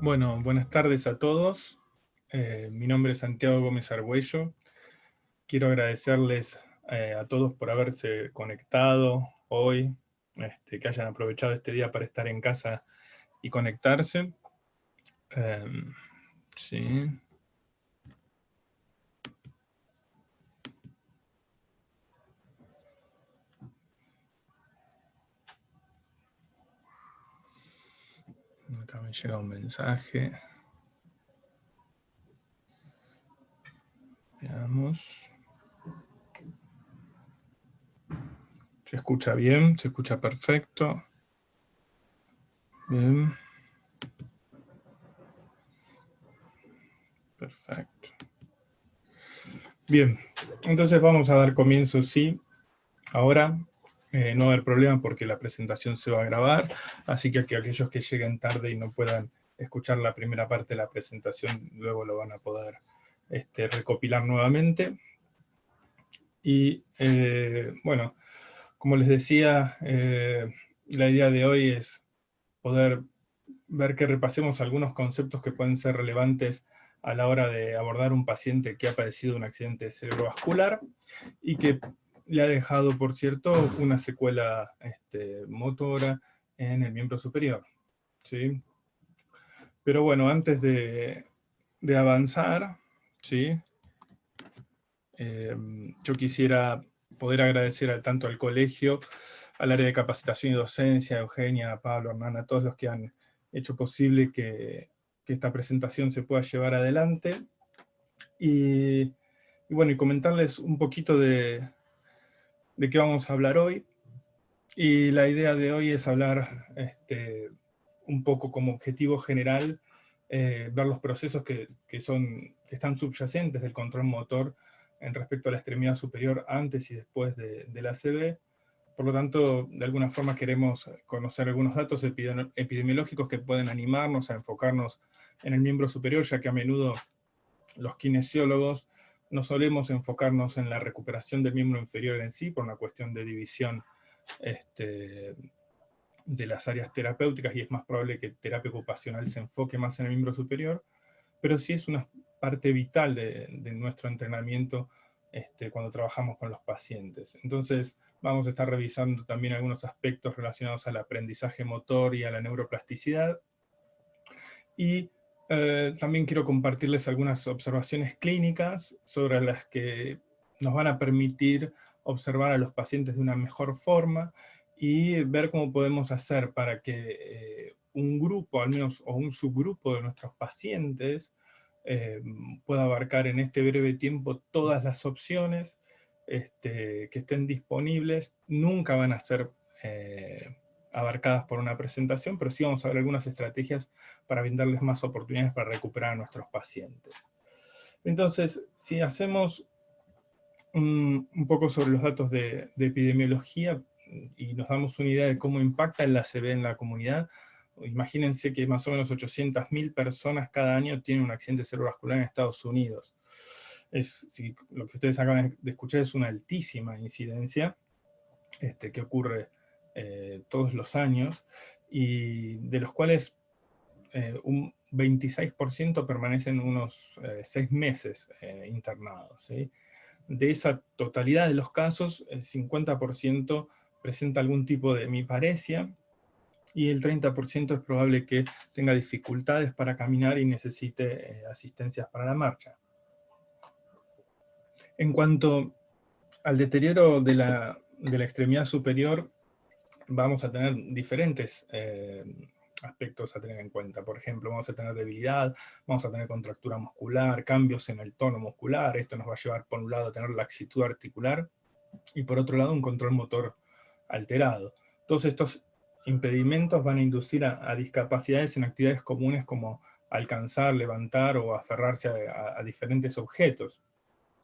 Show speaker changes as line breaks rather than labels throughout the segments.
Bueno, buenas tardes a todos. Mi nombre es Santiago Gómez Argüello. Quiero agradecerles a todos por haberse conectado hoy, que hayan aprovechado este día para estar en casa y conectarse. Sí. Acá me llega un mensaje. Veamos. ¿Se escucha bien? ¿Se escucha perfecto? Bien. Perfecto. Bien, entonces vamos a dar comienzo, sí. Ahora no va a haber problema porque la presentación se va a grabar, así que aquellos que lleguen tarde y no puedan escuchar la primera parte de la presentación, luego lo van a poder recopilar nuevamente. Y bueno, como les decía, la idea de hoy es poder ver que repasemos algunos conceptos que pueden ser relevantes a la hora de abordar un paciente que ha padecido un accidente cerebrovascular y que le ha dejado, por cierto, una secuela motora en el miembro superior. ¿Sí? Pero bueno, antes de avanzar, ¿sí? Yo quisiera poder agradecer tanto al colegio, al área de capacitación y docencia, a Eugenia, a Pablo, a Hernán, a todos los que han hecho posible que esta presentación se pueda llevar adelante. Y bueno, y comentarles un poquito de qué vamos a hablar hoy. Y la idea de hoy es hablar un poco como objetivo general, ver los procesos que están subyacentes del control motor en respecto a la extremidad superior antes y después del ACV. Por lo tanto, de alguna forma queremos conocer algunos datos epidemiológicos que pueden animarnos a enfocarnos en el miembro superior, ya que a menudo los kinesiólogos no solemos enfocarnos en la recuperación del miembro inferior en sí, por una cuestión de división de las áreas terapéuticas, y es más probable que terapia ocupacional se enfoque más en el miembro superior, pero sí es una parte vital de nuestro entrenamiento cuando trabajamos con los pacientes. Entonces vamos a estar revisando también algunos aspectos relacionados al aprendizaje motor y a la neuroplasticidad, y también quiero compartirles algunas observaciones clínicas sobre las que nos van a permitir observar a los pacientes de una mejor forma y ver cómo podemos hacer para que un grupo, al menos, o un subgrupo de nuestros pacientes pueda abarcar en este breve tiempo todas las opciones que estén disponibles. Nunca van a ser abarcadas por una presentación, pero sí vamos a ver algunas estrategias para brindarles más oportunidades para recuperar a nuestros pacientes. Entonces, si hacemos un poco sobre los datos de epidemiología y nos damos una idea de cómo impacta el ACV en la comunidad, imagínense que más o menos 800.000 personas cada año tienen un accidente cerebrovascular en Estados Unidos. Si lo que ustedes acaban de escuchar es una altísima incidencia que ocurre todos los años, y de los cuales un 26% permanecen unos 6 meses internados. ¿Sí? De esa totalidad de los casos, el 50% presenta algún tipo de hemiparesia, y el 30% es probable que tenga dificultades para caminar y necesite asistencias para la marcha. En cuanto al deterioro de la extremidad superior, vamos a tener diferentes aspectos a tener en cuenta. Por ejemplo, vamos a tener debilidad, vamos a tener contractura muscular, cambios en el tono muscular. Esto nos va a llevar, por un lado, a tener laxitud articular, y por otro lado, un control motor alterado. Todos estos impedimentos van a inducir a discapacidades en actividades comunes como alcanzar, levantar o aferrarse a diferentes objetos.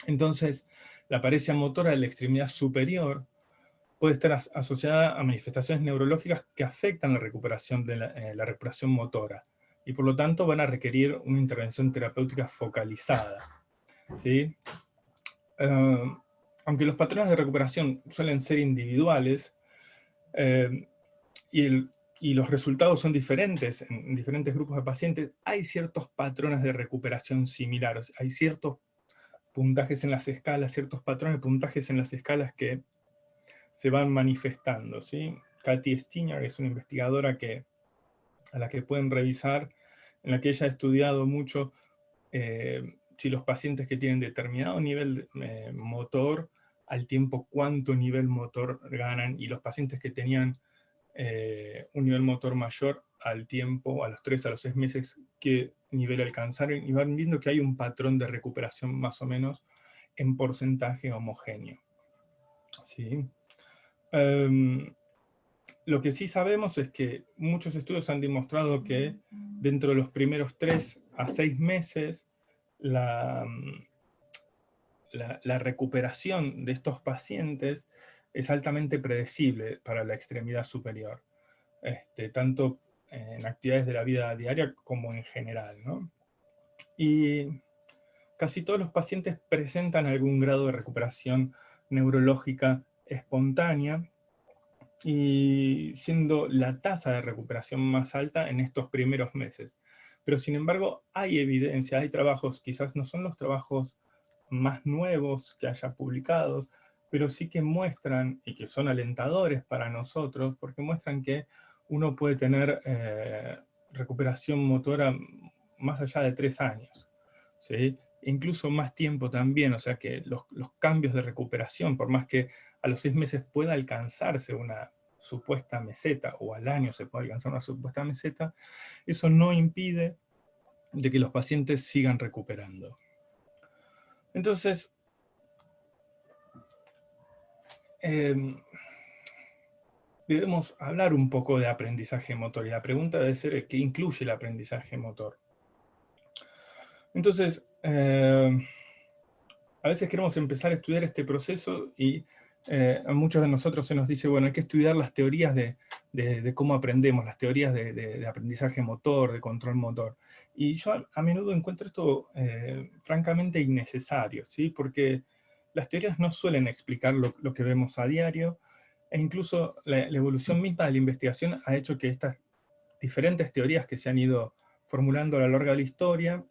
Entonces, la paresia motora de la extremidad superior puede estar asociada a manifestaciones neurológicas que afectan la recuperación de la recuperación motora, y por lo tanto van a requerir una intervención terapéutica focalizada. ¿Sí? Aunque los patrones de recuperación suelen ser individuales, y y los resultados son diferentes en diferentes grupos de pacientes, hay ciertos patrones de recuperación similares, hay ciertos puntajes en las escalas, ciertos patrones de puntajes en las escalas que se van manifestando, ¿sí? Katy Stiner es una investigadora a la que pueden revisar, en la que ella ha estudiado mucho si los pacientes que tienen determinado nivel motor, al tiempo cuánto nivel motor ganan, y los pacientes que tenían un nivel motor mayor al tiempo, a los 3 a los 6 meses, qué nivel alcanzaron, y van viendo que hay un patrón de recuperación más o menos en porcentaje homogéneo. ¿Sí? Lo que sí sabemos es que muchos estudios han demostrado que dentro de los primeros 3 a 6 meses la recuperación de estos pacientes es altamente predecible para la extremidad superior, tanto en actividades de la vida diaria como en general, ¿no? Y casi todos los pacientes presentan algún grado de recuperación neurológica espontánea, y siendo la tasa de recuperación más alta en estos primeros meses. Pero sin embargo, hay evidencia, hay trabajos, quizás no son los trabajos más nuevos que haya publicados, pero sí que muestran, y que son alentadores para nosotros, porque muestran que uno puede tener recuperación motora más allá de 3 años, ¿sí? Incluso más tiempo también, o sea que los cambios de recuperación, por más que a los 6 meses pueda alcanzarse una supuesta meseta, o al año se puede alcanzar una supuesta meseta, eso no impide de que los pacientes sigan recuperando. Entonces, debemos hablar un poco de aprendizaje motor, y la pregunta debe ser ¿qué incluye el aprendizaje motor? Entonces, a veces queremos empezar a estudiar este proceso y a muchos de nosotros se nos dice, bueno, hay que estudiar las teorías de cómo aprendemos, las teorías de aprendizaje motor, de control motor. Y yo a menudo encuentro esto francamente innecesario, ¿sí? Porque las teorías no suelen explicar lo que vemos a diario, e incluso la evolución misma de la investigación ha hecho que estas diferentes teorías que se han ido formulando a lo largo de la historia,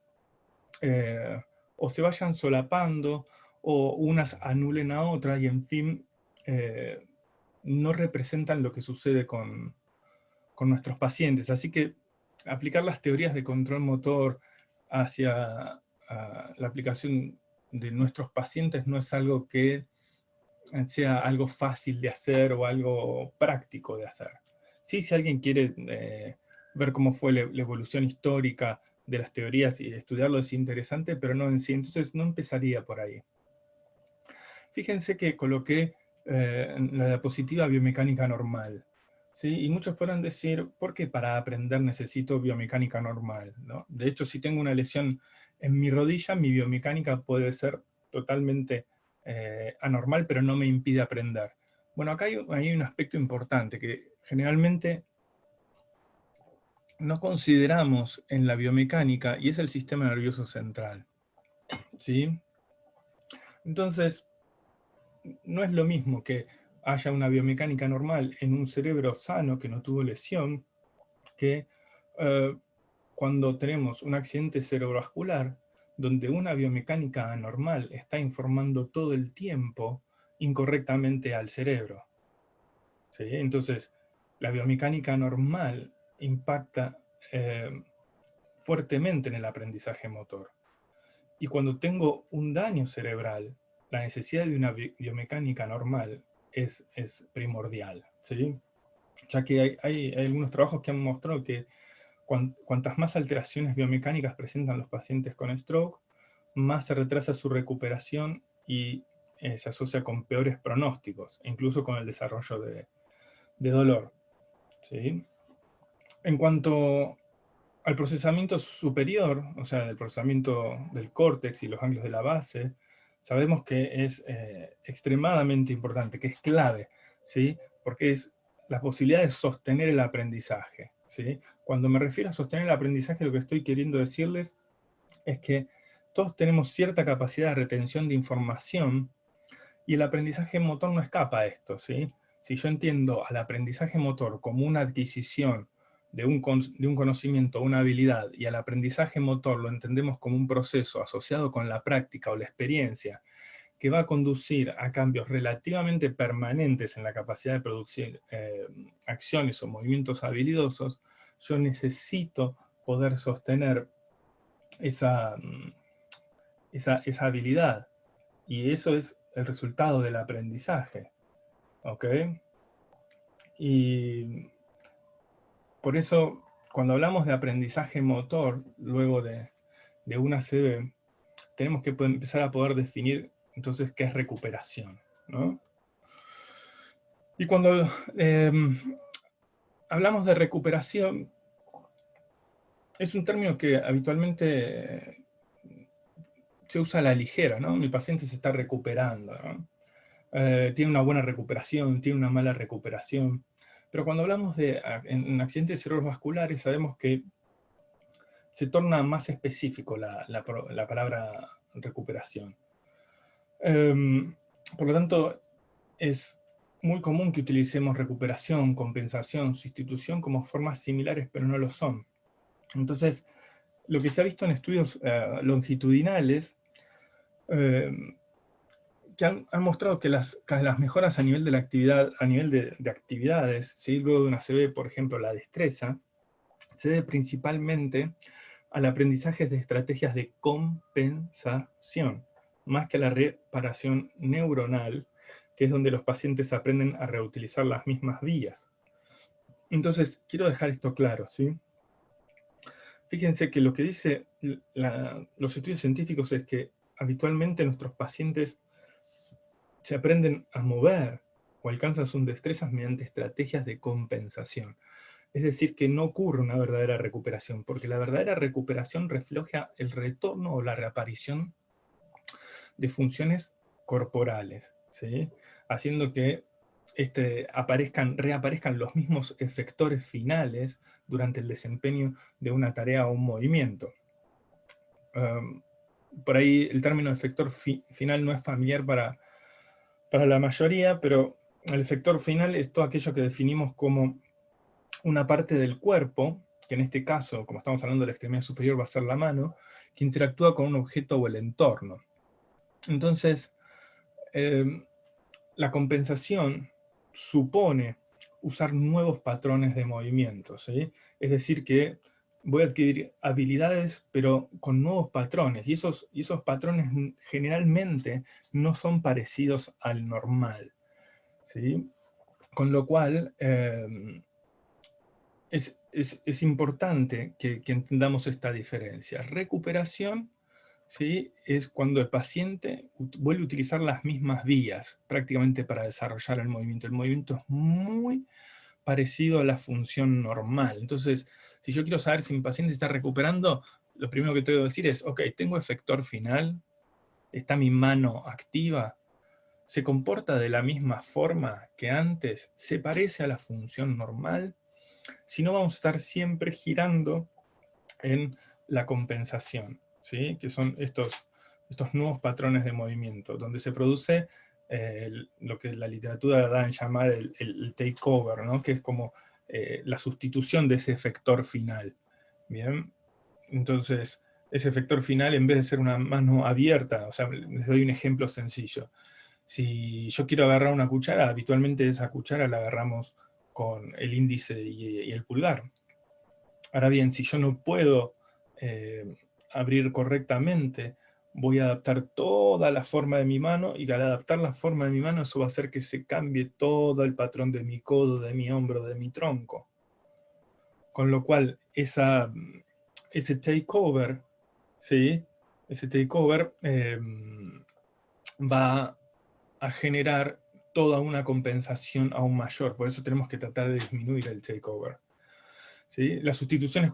eh, o se vayan solapando, o unas anulen a otras, y en fin, no representan lo que sucede con nuestros pacientes. Así que aplicar las teorías de control motor hacia la aplicación de nuestros pacientes no es algo que sea algo fácil de hacer o algo práctico de hacer. Sí, si alguien quiere ver cómo fue la evolución histórica de las teorías y estudiarlo es interesante, pero no en sí. Entonces no empezaría por ahí. Fíjense que coloqué la diapositiva biomecánica normal, ¿sí? Y muchos podrán decir, ¿por qué para aprender necesito biomecánica normal, ¿no? De hecho, si tengo una lesión en mi rodilla, mi biomecánica puede ser totalmente anormal, pero no me impide aprender. Bueno, acá hay un aspecto importante que generalmente no consideramos en la biomecánica, y es el sistema nervioso central, ¿sí? Entonces, no es lo mismo que haya una biomecánica normal en un cerebro sano que no tuvo lesión, que cuando tenemos un accidente cerebrovascular, donde una biomecánica anormal está informando todo el tiempo incorrectamente al cerebro, ¿sí? Entonces, la biomecánica normal impacta fuertemente en el aprendizaje motor. Y cuando tengo un daño cerebral, la necesidad de una biomecánica normal es primordial, ¿sí? Ya que hay algunos trabajos que han mostrado que cuantas más alteraciones biomecánicas presentan los pacientes con stroke, más se retrasa su recuperación y se asocia con peores pronósticos, incluso con el desarrollo de dolor, ¿sí? En cuanto al procesamiento superior, o sea, el procesamiento del córtex y los ganglios de la base, sabemos que es extremadamente importante, que es clave, ¿sí? Porque es la posibilidad de sostener el aprendizaje, ¿sí? Cuando me refiero a sostener el aprendizaje, lo que estoy queriendo decirles es que todos tenemos cierta capacidad de retención de información, y el aprendizaje motor no escapa a esto, ¿sí? Si yo entiendo al aprendizaje motor como una adquisición de un conocimiento, una habilidad, y al aprendizaje motor lo entendemos como un proceso asociado con la práctica o la experiencia, que va a conducir a cambios relativamente permanentes en la capacidad de producir acciones o movimientos habilidosos, yo necesito poder sostener esa, esa habilidad. Y eso es el resultado del aprendizaje. ¿Ok? Y por eso, cuando hablamos de aprendizaje motor, luego de una ACV, tenemos que empezar a poder definir entonces qué es recuperación, ¿no? Y cuando hablamos de recuperación, es un término que habitualmente se usa a la ligera, ¿no? Mi paciente se está recuperando, ¿no? Tiene una buena recuperación, tiene una mala recuperación. Pero cuando hablamos de en accidentes cerebrovasculares, sabemos que se torna más específico la palabra recuperación. Por lo tanto, es muy común que utilicemos recuperación, compensación, sustitución como formas similares, pero no lo son. Entonces, lo que se ha visto en estudios longitudinales, que han mostrado que las mejoras a nivel de la actividad, a nivel de actividades, ¿sí? Luego de una CB, por ejemplo, la destreza, se debe principalmente al aprendizaje de estrategias de compensación, más que a la reparación neuronal, que es donde los pacientes aprenden a reutilizar las mismas vías. Entonces, quiero dejar esto claro, ¿sí? Fíjense que lo que dice los estudios científicos es que habitualmente nuestros pacientes se aprenden a mover o alcanzan sus destrezas mediante estrategias de compensación. Es decir, que no ocurre una verdadera recuperación, porque la verdadera recuperación refleja el retorno o la reaparición de funciones corporales, ¿sí? Haciendo que reaparezcan los mismos efectores finales durante el desempeño de una tarea o un movimiento. Por ahí el término efector final no es familiar para la mayoría, pero el efector final es todo aquello que definimos como una parte del cuerpo, que en este caso, como estamos hablando de la extremidad superior, va a ser la mano, que interactúa con un objeto o el entorno. Entonces, la compensación supone usar nuevos patrones de movimiento, ¿sí? Es decir, que voy a adquirir habilidades, pero con nuevos patrones, y esos patrones generalmente no son parecidos al normal, ¿sí? Con lo cual, es importante que entendamos esta diferencia. Recuperación, ¿sí? Es cuando el paciente vuelve a utilizar las mismas vías prácticamente para desarrollar el movimiento. El movimiento es muy parecido a la función normal. Entonces, si yo quiero saber si mi paciente está recuperando, lo primero que tengo que decir es, ok, tengo efector final, está mi mano activa, se comporta de la misma forma que antes, se parece a la función normal. Si no, vamos a estar siempre girando en la compensación, ¿sí? Que son estos nuevos patrones de movimiento, donde se produce lo que la literatura da en llamar el takeover, ¿no? Que es como la sustitución de ese efector final. Bien, entonces ese efector final, en vez de ser una mano abierta, o sea, les doy un ejemplo sencillo. Si yo quiero agarrar una cuchara, habitualmente esa cuchara la agarramos con el índice y el pulgar. Ahora bien, si yo no puedo abrir correctamente, voy a adaptar toda la forma de mi mano, y al adaptar la forma de mi mano, eso va a hacer que se cambie todo el patrón de mi codo, de mi hombro, de mi tronco. Con lo cual, ese takeover, ¿sí? Ese takeover va a generar toda una compensación aún mayor. Por eso tenemos que tratar de disminuir el takeover, ¿sí? Las sustituciones,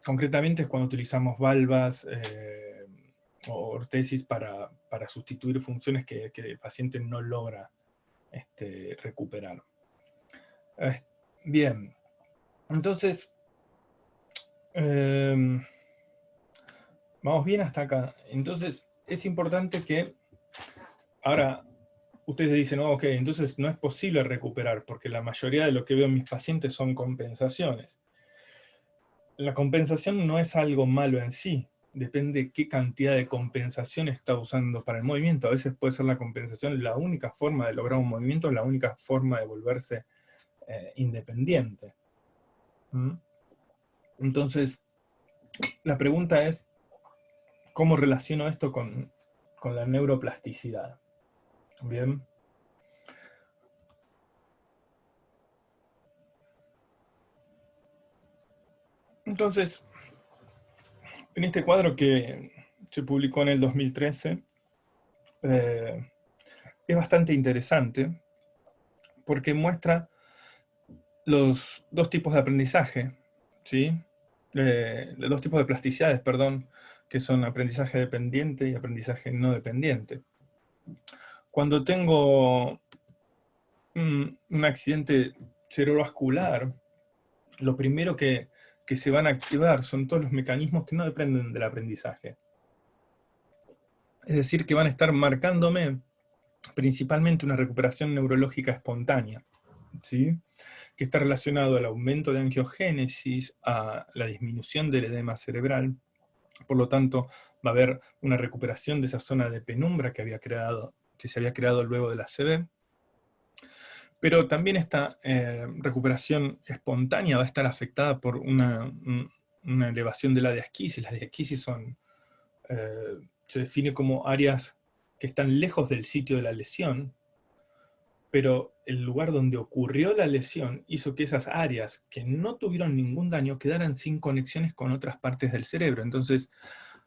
concretamente, es cuando utilizamos valvas o ortesis para sustituir funciones que el paciente no logra recuperar. Bien, entonces, vamos bien hasta acá. Entonces, es importante que ahora ustedes dicen, oh, ok, entonces no es posible recuperar, porque la mayoría de lo que veo en mis pacientes son compensaciones. La compensación no es algo malo en sí, depende de qué cantidad de compensación está usando para el movimiento. A veces puede ser la compensación la única forma de lograr un movimiento, la única forma de volverse independiente. ¿Mm? Entonces, la pregunta es, ¿cómo relaciono esto con la neuroplasticidad? Bien. Entonces, en este cuadro que se publicó en el 2013, es bastante interesante porque muestra los dos tipos de aprendizaje, ¿sí? Los dos tipos de plasticidades, perdón, que son aprendizaje dependiente y aprendizaje no dependiente. Cuando tengo un accidente cerebrovascular, lo primero que se van a activar son todos los mecanismos que no dependen del aprendizaje. Es decir, que van a estar marcándome principalmente una recuperación neurológica espontánea, ¿sí? Que está relacionado al aumento de angiogénesis, a la disminución del edema cerebral. Por lo tanto, va a haber una recuperación de esa zona de penumbra que se había creado luego de la ACV. Pero también esta recuperación espontánea va a estar afectada por una elevación de la diasquisis. Las diasquisis se define como áreas que están lejos del sitio de la lesión, pero el lugar donde ocurrió la lesión hizo que esas áreas que no tuvieron ningún daño quedaran sin conexiones con otras partes del cerebro. Entonces,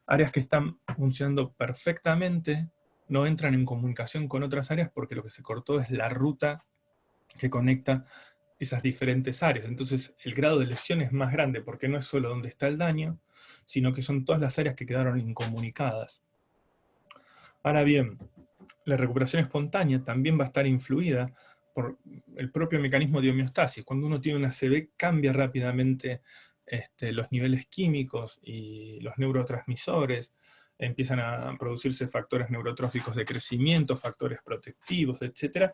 áreas que están funcionando perfectamente no entran en comunicación con otras áreas porque lo que se cortó es la ruta que conecta esas diferentes áreas. Entonces, el grado de lesión es más grande porque no es solo donde está el daño, sino que son todas las áreas que quedaron incomunicadas. Ahora bien, la recuperación espontánea también va a estar influida por el propio mecanismo de homeostasis. Cuando uno tiene una ACV, cambia rápidamente los niveles químicos y los neurotransmisores, empiezan a producirse factores neurotróficos de crecimiento, factores protectivos, etcétera,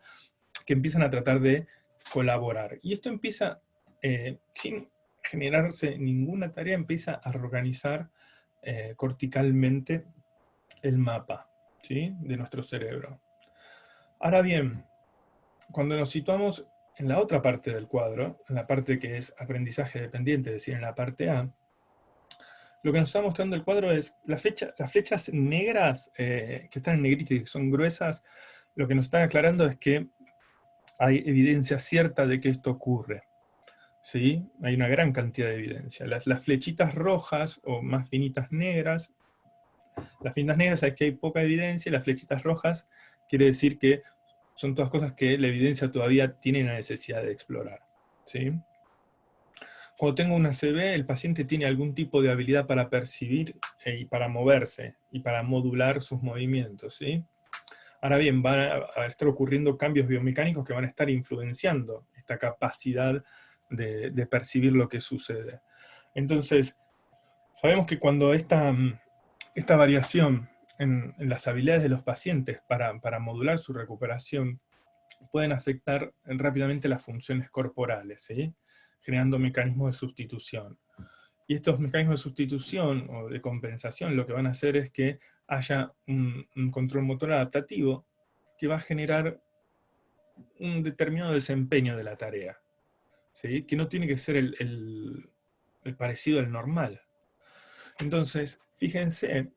que empiezan a tratar de colaborar. Y esto empieza, sin generarse ninguna tarea, empieza a reorganizar corticalmente el mapa, ¿sí?, de nuestro cerebro. Ahora bien, cuando nos situamos en la otra parte del cuadro, en la parte que es aprendizaje dependiente, es decir, en la parte A, lo que nos está mostrando el cuadro es las flechas negras que están en negrita y que son gruesas, lo que nos están aclarando es que hay evidencia cierta de que esto ocurre. ¿Sí? Hay una gran cantidad de evidencia. Las flechitas rojas o más finitas negras, las finitas negras es que hay poca evidencia, las flechitas rojas quiere decir que son todas cosas que la evidencia todavía tiene la necesidad de explorar. ¿Sí? Cuando tengo una ACV, el paciente tiene algún tipo de habilidad para percibir y para moverse y para modular sus movimientos. ¿Sí? Ahora bien, van a estar ocurriendo cambios biomecánicos que van a estar influenciando esta capacidad de percibir lo que sucede. Entonces, sabemos que cuando esta variación en las habilidades de los pacientes para modular su recuperación pueden afectar rápidamente las funciones corporales, ¿sí?, generando mecanismos de sustitución. Y estos mecanismos de sustitución o de compensación lo que van a hacer es que haya un control motor adaptativo que va a generar un determinado desempeño de la tarea, ¿sí?, que no tiene que ser el parecido al normal. Entonces, fíjense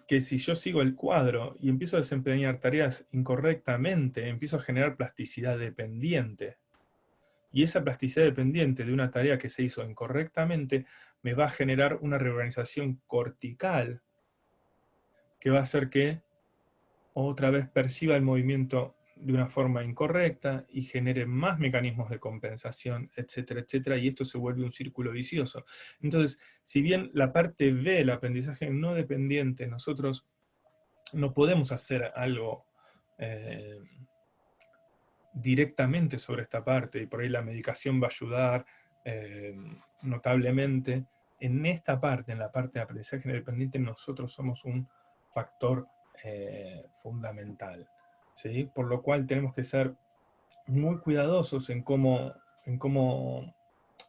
que si yo sigo el cuadro y empiezo a desempeñar tareas incorrectamente, empiezo a generar plasticidad dependiente. Y esa plasticidad dependiente de una tarea que se hizo incorrectamente me va a generar una reorganización cortical que va a hacer que otra vez perciba el movimiento de una forma incorrecta y genere más mecanismos de compensación, etcétera, etcétera, y esto se vuelve un círculo vicioso. Entonces, si bien la parte B, el aprendizaje no dependiente, nosotros no podemos hacer algo directamente sobre esta parte, y por ahí la medicación va a ayudar notablemente, en esta parte, en la parte de aprendizaje independiente, nosotros somos un factor fundamental. ¿sí? Por lo cual tenemos que ser muy cuidadosos en cómo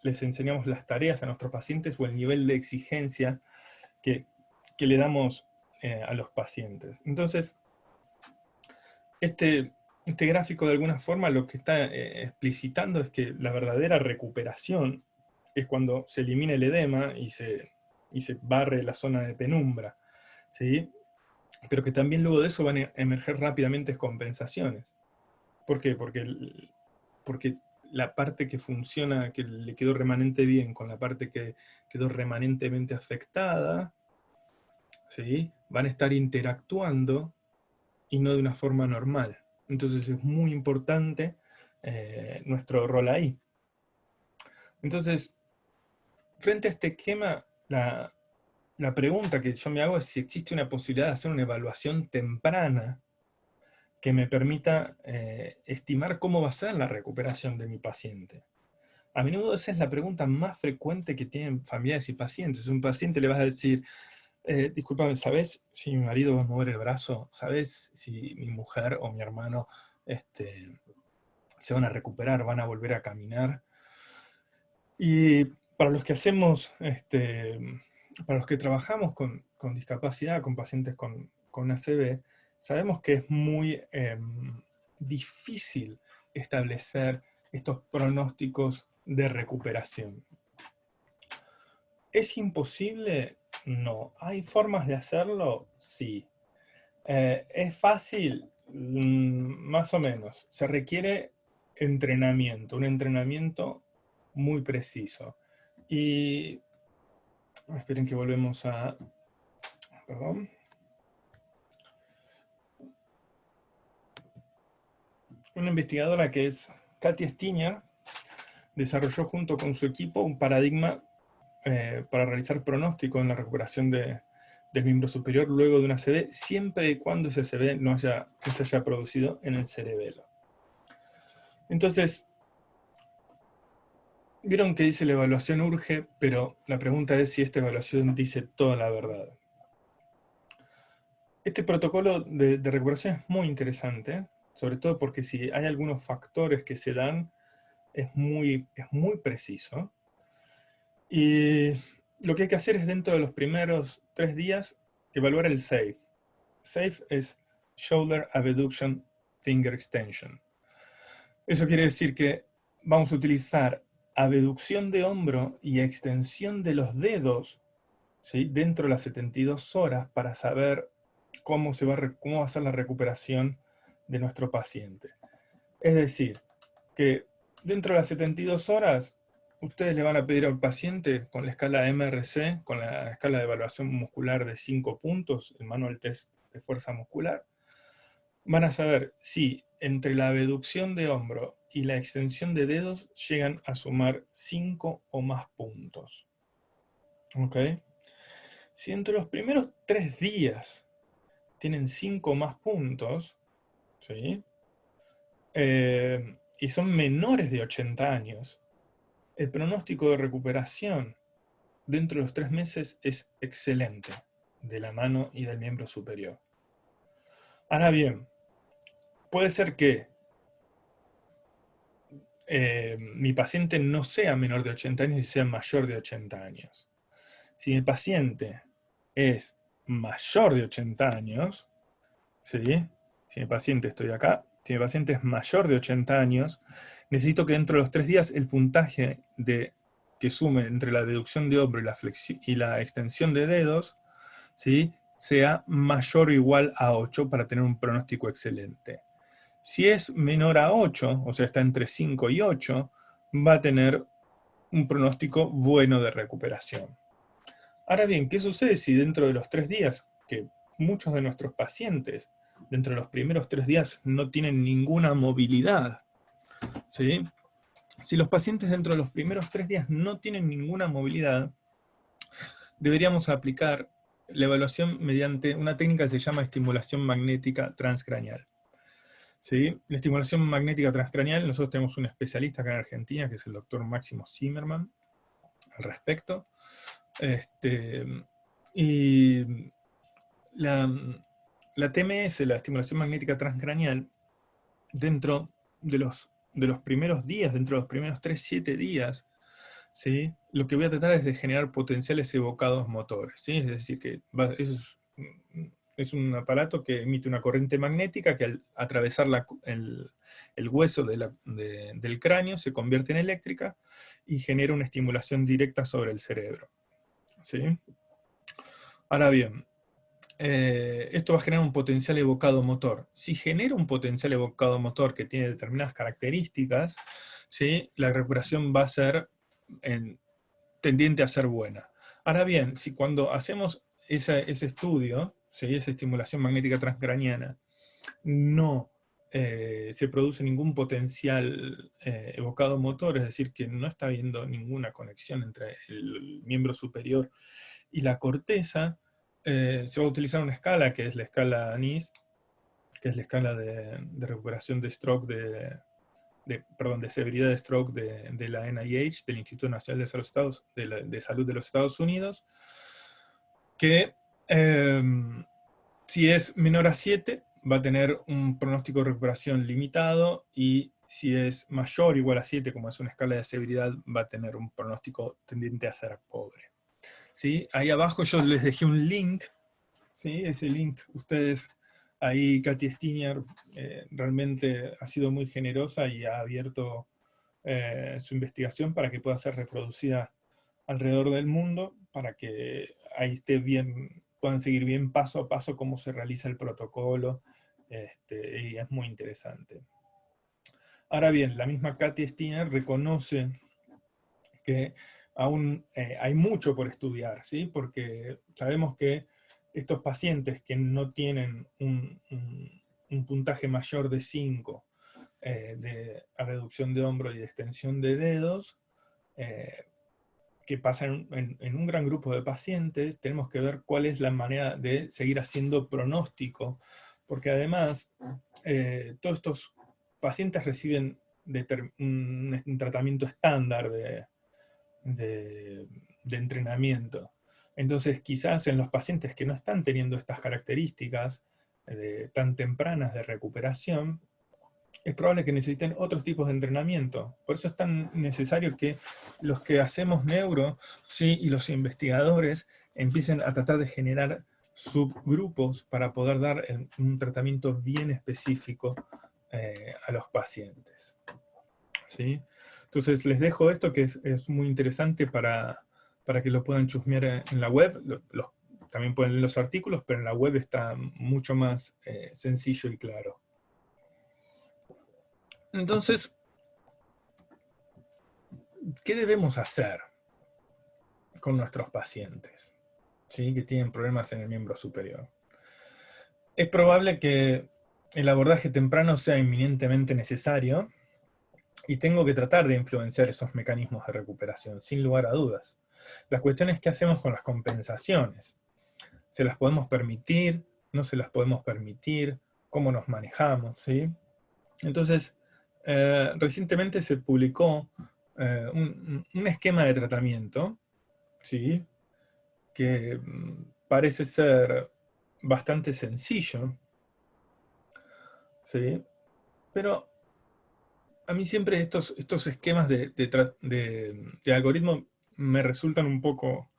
les enseñamos las tareas a nuestros pacientes o el nivel de exigencia que, que le damos a los pacientes. Entonces, este gráfico de alguna forma lo que está explicitando es que la verdadera recuperación es cuando se elimina el edema y se barre la zona de penumbra, ¿sí? Pero que también luego de eso van a emerger rápidamente compensaciones. ¿Por qué? Porque la parte que funciona, que le quedó remanente bien, con la parte que quedó remanentemente afectada, ¿sí? Van a estar interactuando y no de una forma normal. Entonces es muy importante nuestro rol ahí. Entonces, frente a este esquema, la pregunta que yo me hago es si existe una posibilidad de hacer una evaluación temprana que me permita estimar cómo va a ser la recuperación de mi paciente. A menudo esa es la pregunta más frecuente que tienen familiares y pacientes. Un paciente le vas a decir, discúlpame, ¿sabes si mi marido va a mover el brazo? ¿Sabes si mi mujer o mi hermano se van a recuperar, van a volver a caminar? Y para los que hacemos, para los que trabajamos con discapacidad, con pacientes con ACV, sabemos que es muy difícil establecer estos pronósticos de recuperación. ¿Es imposible? No. ¿Hay formas de hacerlo? Sí. ¿Es fácil? Más o menos. Se requiere entrenamiento, un entrenamiento muy preciso. Y esperen que volvemos a... Perdón. Una investigadora que es Katia Stiner desarrolló junto con su equipo un paradigma para realizar pronóstico en la recuperación del miembro superior luego de una ACV, siempre y cuando ese ACV no se haya producido en el cerebelo. Entonces, vieron que dice la evaluación urge, pero la pregunta es si esta evaluación dice toda la verdad. Este protocolo de recuperación es muy interesante, sobre todo porque si hay algunos factores que se dan, es muy preciso. Y lo que hay que hacer es dentro de los primeros 3 días evaluar el SAFE. SAFE es Shoulder Abduction Finger Extension. Eso quiere decir que vamos a utilizar abducción de hombro y extensión de los dedos, ¿sí?, dentro de las 72 horas para saber cómo va a ser la recuperación de nuestro paciente. Es decir, que dentro de las 72 horas, ustedes le van a pedir al paciente con la escala MRC, con la escala de evaluación muscular de 5 puntos, el Manual Test de Fuerza Muscular, van a saber si entre la abducción de hombro y la extensión de dedos llegan a sumar 5 o más puntos. ¿Ok? Si entre los primeros 3 días tienen 5 o más puntos, ¿sí?, y son menores de 80 años, el pronóstico de recuperación dentro de los 3 meses es excelente, de la mano y del miembro superior. Ahora bien, puede ser que mi paciente no sea menor de 80 años y sea mayor de 80 años. Si mi paciente es mayor de 80 años, ¿sí?, si mi paciente, estoy acá, si mi paciente es mayor de 80 años, necesito que dentro de los 3 días el puntaje que sume entre la deducción de hombro y la extensión de dedos, ¿sí?, sea mayor o igual a 8 para tener un pronóstico excelente. Si es menor a 8, o sea, está entre 5 y 8, va a tener un pronóstico bueno de recuperación. Ahora bien, ¿qué sucede si dentro de los 3 días, que muchos de nuestros pacientes, dentro de los primeros 3 días, no tienen ninguna movilidad? ¿Sí? Si los pacientes dentro de los primeros 3 días no tienen ninguna movilidad, deberíamos aplicar la evaluación mediante una técnica que se llama estimulación magnética transcraneal. ¿Sí? La estimulación magnética transcraneal, nosotros tenemos un especialista acá en Argentina, que es el doctor Máximo Zimmerman, al respecto. Y la TMS, la estimulación magnética transcraneal, dentro de los primeros días, dentro de los primeros 3-7 días, ¿sí? Lo que voy a tratar es de generar potenciales evocados motores, ¿sí? Es decir, que es un aparato que emite una corriente magnética que al atravesar el hueso del cráneo se convierte en eléctrica y genera una estimulación directa sobre el cerebro, ¿sí? Ahora bien, esto va a generar un potencial evocado motor. Si genera un potencial evocado motor que tiene determinadas características, ¿sí? La recuperación va a ser tendiente a ser buena. Ahora bien, si cuando hacemos ese estudio, ¿sí? Esa estimulación magnética transcraniana, no se produce ningún potencial evocado motor, es decir, que no está habiendo ninguna conexión entre el miembro superior y la corteza, se va a utilizar una escala que es la escala NIS, que es la escala de recuperación de stroke de severidad de stroke de la NIH, del Instituto Nacional de Salud de los Estados Unidos, que si es menor a 7 va a tener un pronóstico de recuperación limitado, y si es mayor o igual a 7, como es una escala de severidad, va a tener un pronóstico tendiente a ser pobre. ¿Sí? Ahí abajo yo les dejé un link, ¿sí? Ese link, ustedes, ahí Katy Stinier realmente ha sido muy generosa y ha abierto su investigación para que pueda ser reproducida alrededor del mundo, para que ahí esté bien, puedan seguir bien paso a paso cómo se realiza el protocolo, y es muy interesante. Ahora bien, la misma Katy Stinier reconoce que aún hay mucho por estudiar, ¿sí? Porque sabemos que estos pacientes que no tienen un puntaje mayor de 5 de reducción de hombro y de extensión de dedos, que pasan en un gran grupo de pacientes, tenemos que ver cuál es la manera de seguir haciendo pronóstico, porque además todos estos pacientes reciben un tratamiento estándar de entrenamiento. Entonces, quizás en los pacientes que no están teniendo estas características tan tempranas de recuperación, es probable que necesiten otros tipos de entrenamiento. Por eso es tan necesario que los que hacemos neuro, ¿sí? Y los investigadores empiecen a tratar de generar subgrupos para poder dar un tratamiento bien específico a los pacientes, ¿sí? Entonces les dejo esto que es muy interesante para que lo puedan chusmear en la web. También pueden leer los artículos, pero en la web está mucho más sencillo y claro. Entonces, ¿qué debemos hacer con nuestros pacientes, ¿sí? Que tienen problemas en el miembro superior? Es probable que el abordaje temprano sea inminentemente necesario, y tengo que tratar de influenciar esos mecanismos de recuperación, sin lugar a dudas. La cuestión es qué hacemos con las compensaciones. ¿Se las podemos permitir? ¿No se las podemos permitir? ¿Cómo nos manejamos? ¿Sí? Entonces, recientemente se publicó un esquema de tratamiento, ¿sí? Que parece ser bastante sencillo, ¿sí? Pero a mí siempre estos esquemas de algoritmo me resultan un poco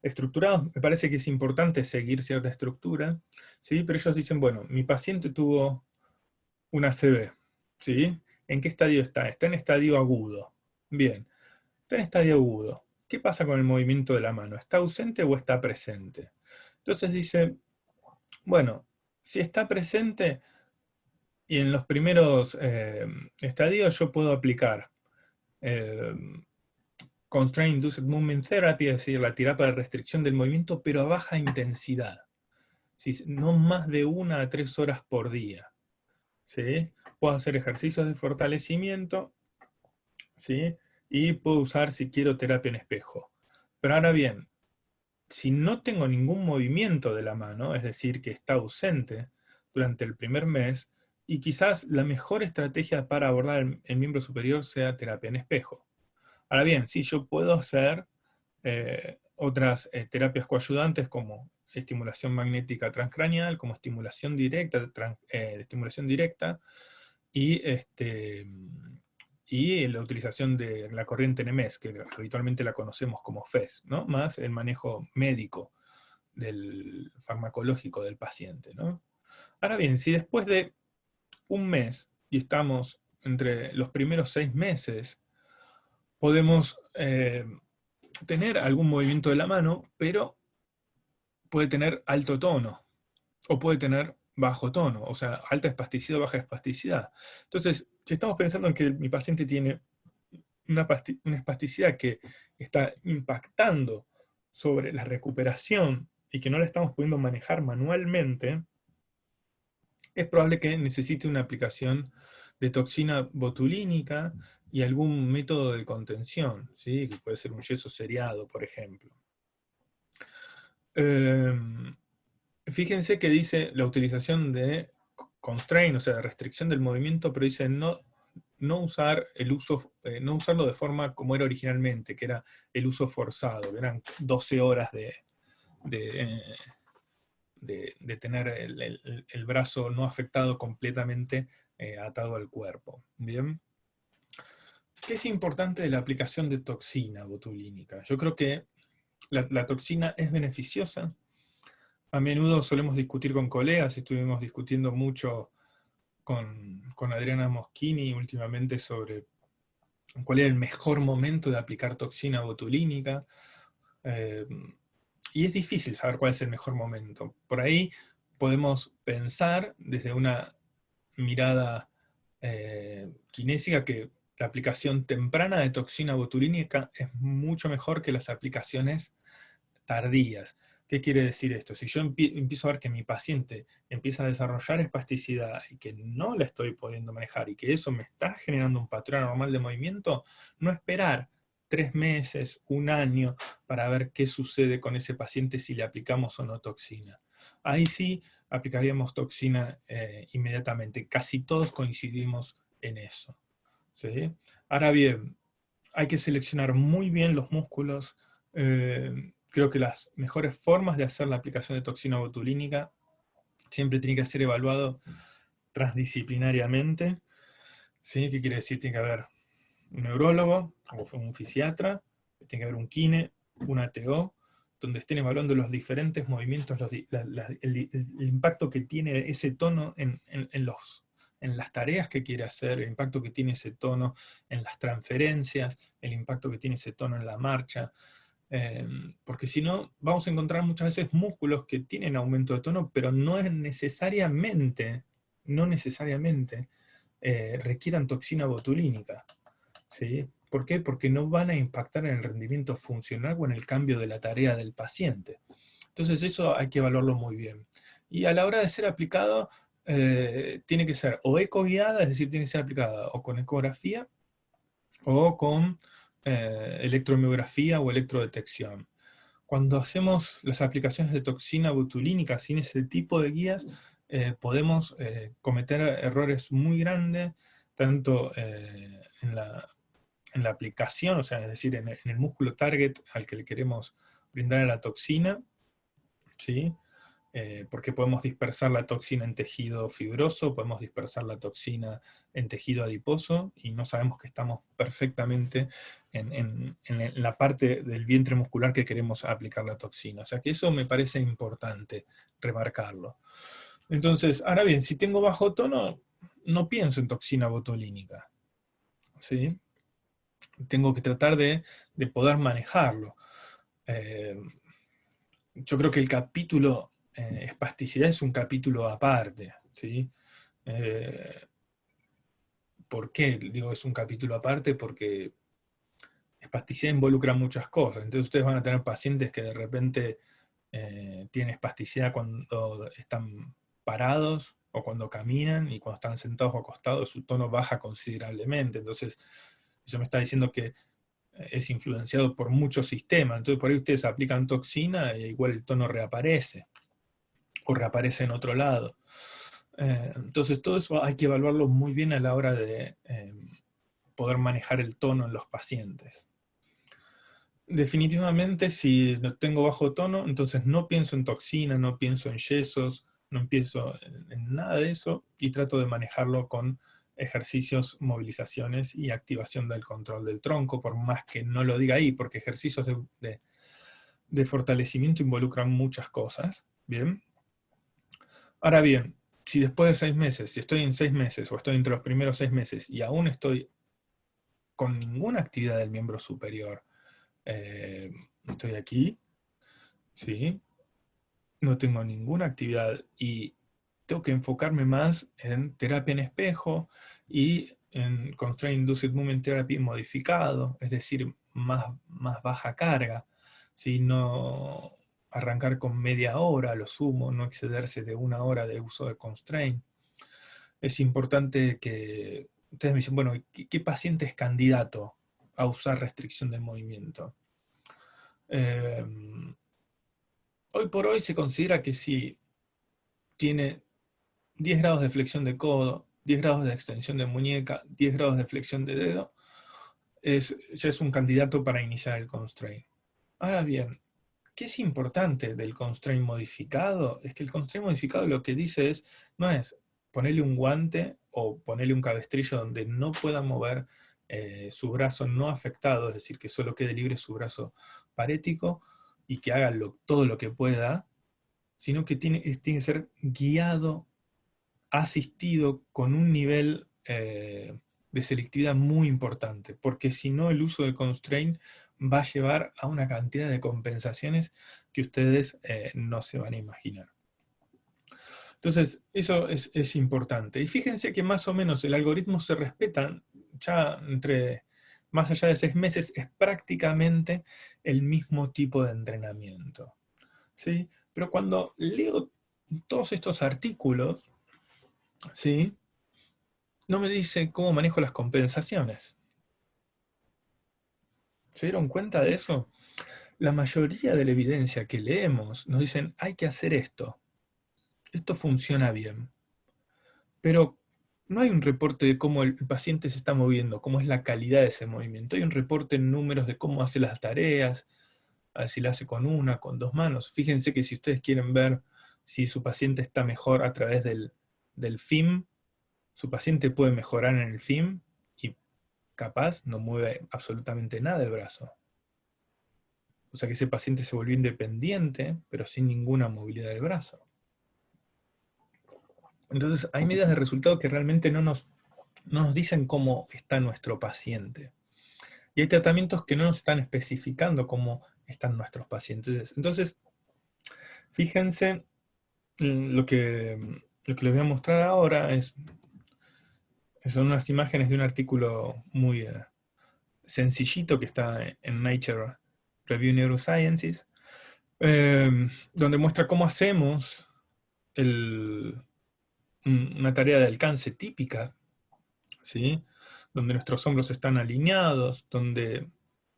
estructurados. Me parece que es importante seguir cierta estructura, ¿sí? Pero ellos dicen, bueno, mi paciente tuvo una ACV, ¿sí? ¿En qué estadio está? Está en estadio agudo. Bien, está en estadio agudo. ¿Qué pasa con el movimiento de la mano? ¿Está ausente o está presente? Entonces dice, bueno, si está presente y en los primeros estadios yo puedo aplicar eh, Constraint Induced Movement Therapy, es decir, la terapia de restricción del movimiento, pero a baja intensidad. ¿Sí? No más de 1 a 3 horas por día. ¿Sí? Puedo hacer ejercicios de fortalecimiento, ¿sí? Y puedo usar, si quiero, terapia en espejo. Pero ahora bien, si no tengo ningún movimiento de la mano, es decir, que está ausente durante el primer mes, y quizás la mejor estrategia para abordar el miembro superior sea terapia en espejo. Ahora bien, sí, yo puedo hacer otras terapias coayudantes como estimulación magnética transcraneal, como estimulación directa, y, y la utilización de la corriente NMES, que habitualmente la conocemos como FES, ¿no? Más el manejo médico del farmacológico del paciente, ¿no? Ahora bien, si después de un mes, y estamos entre los primeros 6 meses, podemos tener algún movimiento de la mano, pero puede tener alto tono, o puede tener bajo tono, o sea, alta espasticidad o baja espasticidad. Entonces, si estamos pensando en que mi paciente tiene una espasticidad que está impactando sobre la recuperación y que no la estamos pudiendo manejar manualmente, es probable que necesite una aplicación de toxina botulínica y algún método de contención, ¿sí? Que puede ser un yeso seriado, por ejemplo. Fíjense que dice la utilización de constraint, o sea, de restricción del movimiento, pero dice no usar no usarlo de forma como era originalmente, que era el uso forzado, que eran 12 horas de, de tener el brazo no afectado completamente atado al cuerpo. ¿Bien? ¿Qué es importante de la aplicación de toxina botulínica? Yo creo que la toxina es beneficiosa. A menudo solemos discutir con colegas, estuvimos discutiendo mucho con Adriana Moschini últimamente sobre cuál era el mejor momento de aplicar toxina botulínica. Eh, y es difícil saber cuál es el mejor momento. Por ahí podemos pensar desde una mirada kinésica que la aplicación temprana de toxina botulínica es mucho mejor que las aplicaciones tardías. ¿Qué quiere decir esto? Si yo empiezo a ver que mi paciente empieza a desarrollar espasticidad y que no la estoy pudiendo manejar y que eso me está generando un patrón normal de movimiento, no esperar 3 meses, un año, para ver qué sucede con ese paciente si le aplicamos o no toxina. Ahí sí aplicaríamos toxina inmediatamente. Casi todos coincidimos en eso. ¿Sí? Ahora bien, hay que seleccionar muy bien los músculos. Creo que las mejores formas de hacer la aplicación de toxina botulínica siempre tiene que ser evaluado transdisciplinariamente. ¿Sí? ¿Qué quiere decir? Tiene que haber un neurólogo o un fisiatra, tiene que haber un kine, un ATO, donde estén evaluando los diferentes movimientos, el impacto que tiene ese tono en las tareas que quiere hacer, el impacto que tiene ese tono en las transferencias, el impacto que tiene ese tono en la marcha. Porque si no, vamos a encontrar muchas veces músculos que tienen aumento de tono, pero no necesariamente requieran toxina botulínica. ¿Sí? ¿Por qué? Porque no van a impactar en el rendimiento funcional o en el cambio de la tarea del paciente. Entonces eso hay que evaluarlo muy bien. Y a la hora de ser aplicado, tiene que ser o ecoguiada, es decir, tiene que ser aplicada o con ecografía o con electromiografía o electrodetección. Cuando hacemos las aplicaciones de toxina botulínica sin ese tipo de guías, podemos cometer errores muy grandes, tanto en la aplicación, o sea, es decir, en el músculo target al que le queremos brindar la toxina, ¿sí? Porque podemos dispersar la toxina en tejido fibroso, podemos dispersar la toxina en tejido adiposo, y no sabemos que estamos perfectamente en la parte del vientre muscular que queremos aplicar la toxina. O sea que eso me parece importante remarcarlo. Entonces, ahora bien, si tengo bajo tono, no pienso en toxina botulínica, ¿sí? Tengo que tratar de poder manejarlo. Eh, yo creo que el capítulo espasticidad es un capítulo aparte, ¿sí? Eh, ¿Por qué digo es un capítulo aparte? Porque espasticidad involucra muchas cosas. Entonces ustedes van a tener pacientes que de repente tienen espasticidad cuando están parados o cuando caminan, y cuando están sentados o acostados su tono baja considerablemente. Entonces eso me está diciendo que es influenciado por muchos sistemas. Entonces por ahí ustedes aplican toxina e igual el tono reaparece, o reaparece en otro lado. Entonces todo eso hay que evaluarlo muy bien a la hora de poder manejar el tono en los pacientes. Definitivamente, si no tengo bajo tono, entonces no pienso en toxina, no pienso en yesos, no pienso en nada de eso, y trato de manejarlo con ejercicios, movilizaciones y activación del control del tronco, por más que no lo diga ahí, porque ejercicios de fortalecimiento involucran muchas cosas, ¿bien? Ahora bien, si después de 6 meses, si estoy en 6 meses o estoy entre los primeros 6 meses y aún estoy con ninguna actividad del miembro superior, estoy aquí, ¿sí? No tengo ninguna actividad y tengo que enfocarme más en terapia en espejo y en Constraint Induced Movement Therapy modificado, es decir, más baja carga, ¿sí? No arrancar con media hora a lo sumo, no excederse de 1 hora de uso de Constraint. Es importante que ustedes me dicen, bueno, ¿qué paciente es candidato a usar restricción del movimiento? Eh, Hoy por hoy se considera que si tiene 10 grados de flexión de codo, 10 grados de extensión de muñeca, 10 grados de flexión de dedo, ya es un candidato para iniciar el constraint. Ahora bien, ¿qué es importante del constraint modificado? Es que el constraint modificado lo que dice no es ponerle un guante o ponerle un cabestrillo donde no pueda mover su brazo no afectado, es decir, que solo quede libre su brazo parético y que haga todo lo que pueda, sino que tiene que ser guiado, asistido con un nivel de selectividad muy importante, porque si no el uso de constraint va a llevar a una cantidad de compensaciones que ustedes no se van a imaginar. Entonces, eso es importante. Y fíjense que más o menos el algoritmo se respeta ya más allá de 6 meses, es prácticamente el mismo tipo de entrenamiento, ¿sí? Pero cuando leo todos estos artículos, ¿sí? No me dice cómo manejo las compensaciones. ¿Se dieron cuenta de eso? La mayoría de la evidencia que leemos nos dicen, hay que hacer esto. Esto funciona bien. Pero no hay un reporte de cómo el paciente se está moviendo, cómo es la calidad de ese movimiento. Hay un reporte en números de cómo hace las tareas, a ver si la hace con una, con 2 manos. Fíjense que si ustedes quieren ver si su paciente está mejor a través del FIM, su paciente puede mejorar en el FIM y capaz no mueve absolutamente nada el brazo. O sea que ese paciente se volvió independiente, pero sin ninguna movilidad del brazo. Entonces hay medidas de resultado que realmente no nos dicen cómo está nuestro paciente. Y hay tratamientos que no nos están especificando cómo están nuestros pacientes. Entonces, fíjense, lo que les voy a mostrar ahora son unas imágenes de un artículo muy sencillito que está en Nature Review Neurosciences, donde muestra cómo hacemos una tarea de alcance típica, ¿sí? Donde nuestros hombros están alineados, donde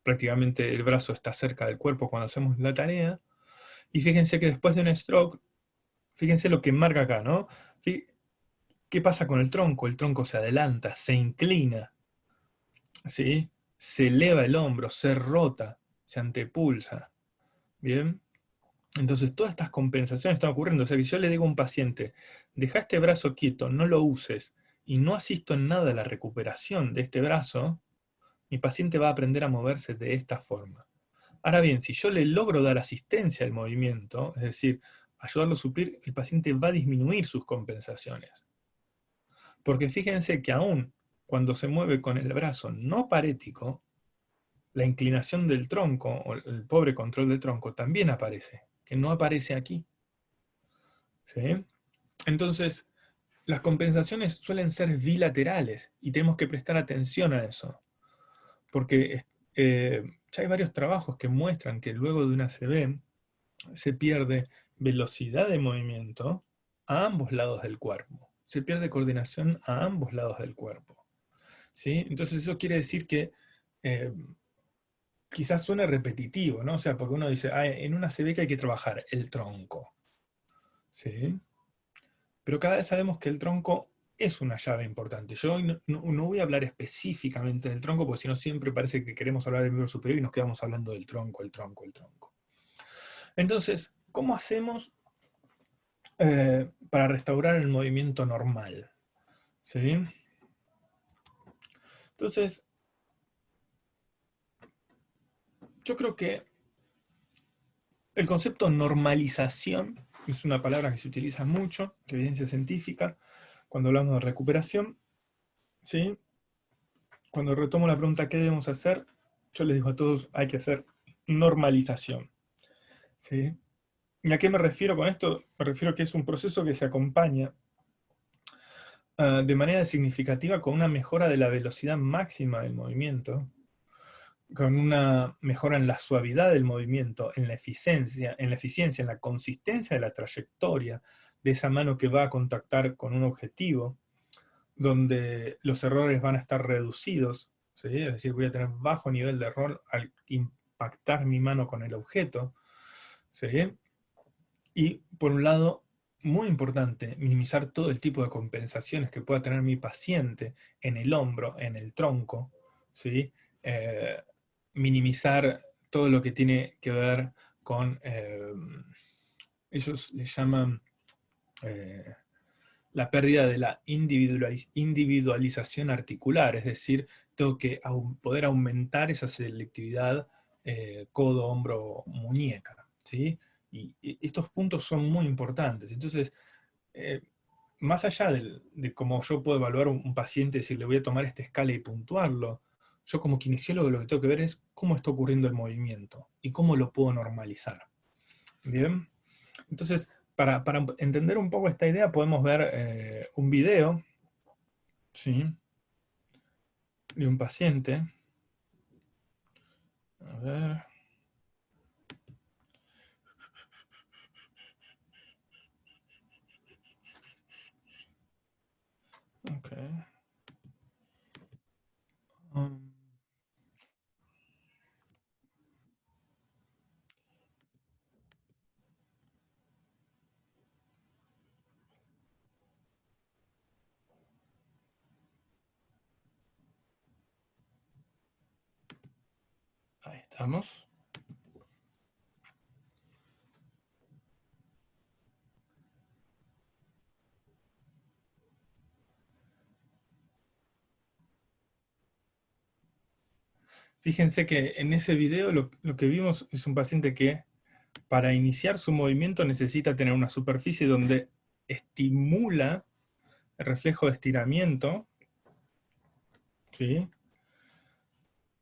prácticamente el brazo está cerca del cuerpo cuando hacemos la tarea. Y fíjense que después de un stroke, fíjense lo que marca acá, ¿no? ¿Qué pasa con el tronco? El tronco se adelanta, se inclina, ¿sí? Se eleva el hombro, se rota, se antepulsa. ¿Bien? Entonces todas estas compensaciones están ocurriendo. O sea que si yo le digo a un paciente, deja este brazo quieto, no lo uses, y no asisto en nada a la recuperación de este brazo, mi paciente va a aprender a moverse de esta forma. Ahora bien, si yo le logro dar asistencia al movimiento, es decir, ayudarlo a suplir, el paciente va a disminuir sus compensaciones. Porque fíjense que aún cuando se mueve con el brazo no parético, la inclinación del tronco, o el pobre control del tronco, también aparece, que no aparece aquí. ¿Sí? Entonces, las compensaciones suelen ser bilaterales y tenemos que prestar atención a eso, porque ya hay varios trabajos que muestran que luego de una ACV se pierde velocidad de movimiento a ambos lados del cuerpo, se pierde coordinación a ambos lados del cuerpo. ¿Sí? Entonces eso quiere decir que eh, quizás suene repetitivo, ¿no? O sea, porque uno dice, en una ACV que hay que trabajar el tronco. ¿Sí? Pero cada vez sabemos que el tronco es una llave importante. Yo hoy no voy a hablar específicamente del tronco, porque si no siempre parece que queremos hablar del miembro superior y nos quedamos hablando del tronco, el tronco, el tronco. Entonces, ¿cómo hacemos para restaurar el movimiento normal? ¿Sí? Entonces, yo creo que el concepto normalización es una palabra que se utiliza mucho, de evidencia científica, cuando hablamos de recuperación, ¿sí? Cuando retomo la pregunta ¿qué debemos hacer? Yo les digo a todos, hay que hacer normalización, ¿sí? ¿Y a qué me refiero con esto? Me refiero a que es un proceso que se acompaña de manera significativa con una mejora de la velocidad máxima del movimiento, con una mejora en la suavidad del movimiento, en la consistencia de la trayectoria de esa mano que va a contactar con un objetivo, donde los errores van a estar reducidos, ¿sí? Es decir, voy a tener bajo nivel de error al impactar mi mano con el objeto, ¿sí? Y por un lado, muy importante, minimizar todo el tipo de compensaciones que pueda tener mi paciente en el hombro, en el tronco, ¿sí? Eh, minimizar todo lo que tiene que ver con, ellos le llaman eh, la pérdida de la individualización articular, es decir, tengo que poder aumentar esa selectividad codo, hombro, muñeca, ¿sí? Y estos puntos son muy importantes. Entonces, eh, más allá de cómo yo puedo evaluar un paciente, decir, le voy a tomar esta escala y puntuarlo, yo como kinesiólogo lo que tengo que ver es cómo está ocurriendo el movimiento y cómo lo puedo normalizar. ¿Bien? Entonces, para entender un poco esta idea, podemos ver un video, ¿sí? De un paciente. A ver. Ok. Um, Ahí estamos. Fíjense que en ese video lo que vimos es un paciente que para iniciar su movimiento necesita tener una superficie donde estimula el reflejo de estiramiento, ¿sí?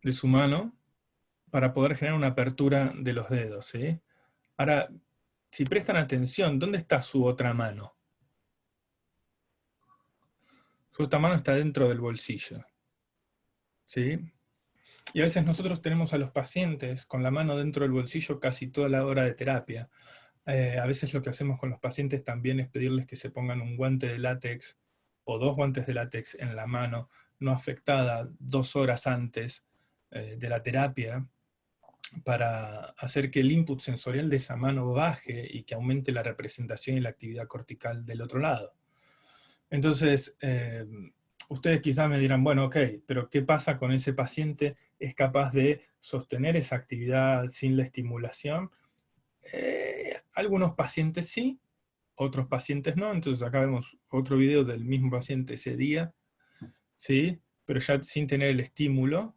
De su mano para poder generar una apertura de los dedos, ¿sí? Ahora, si prestan atención, ¿dónde está su otra mano? Su otra mano está dentro del bolsillo, ¿sí? Y a veces nosotros tenemos a los pacientes con la mano dentro del bolsillo casi toda la hora de terapia. A veces lo que hacemos con los pacientes también es pedirles que se pongan un guante de látex o dos guantes de látex en la mano no afectada 2 horas antes de la terapia para hacer que el input sensorial de esa mano baje y que aumente la representación y la actividad cortical del otro lado. Entonces, ustedes quizás me dirán, bueno, ok, pero ¿qué pasa con ese paciente? ¿Es capaz de sostener esa actividad sin la estimulación? Algunos pacientes sí, otros pacientes no. Entonces acá vemos otro video del mismo paciente ese día, ¿sí? Pero ya sin tener el estímulo.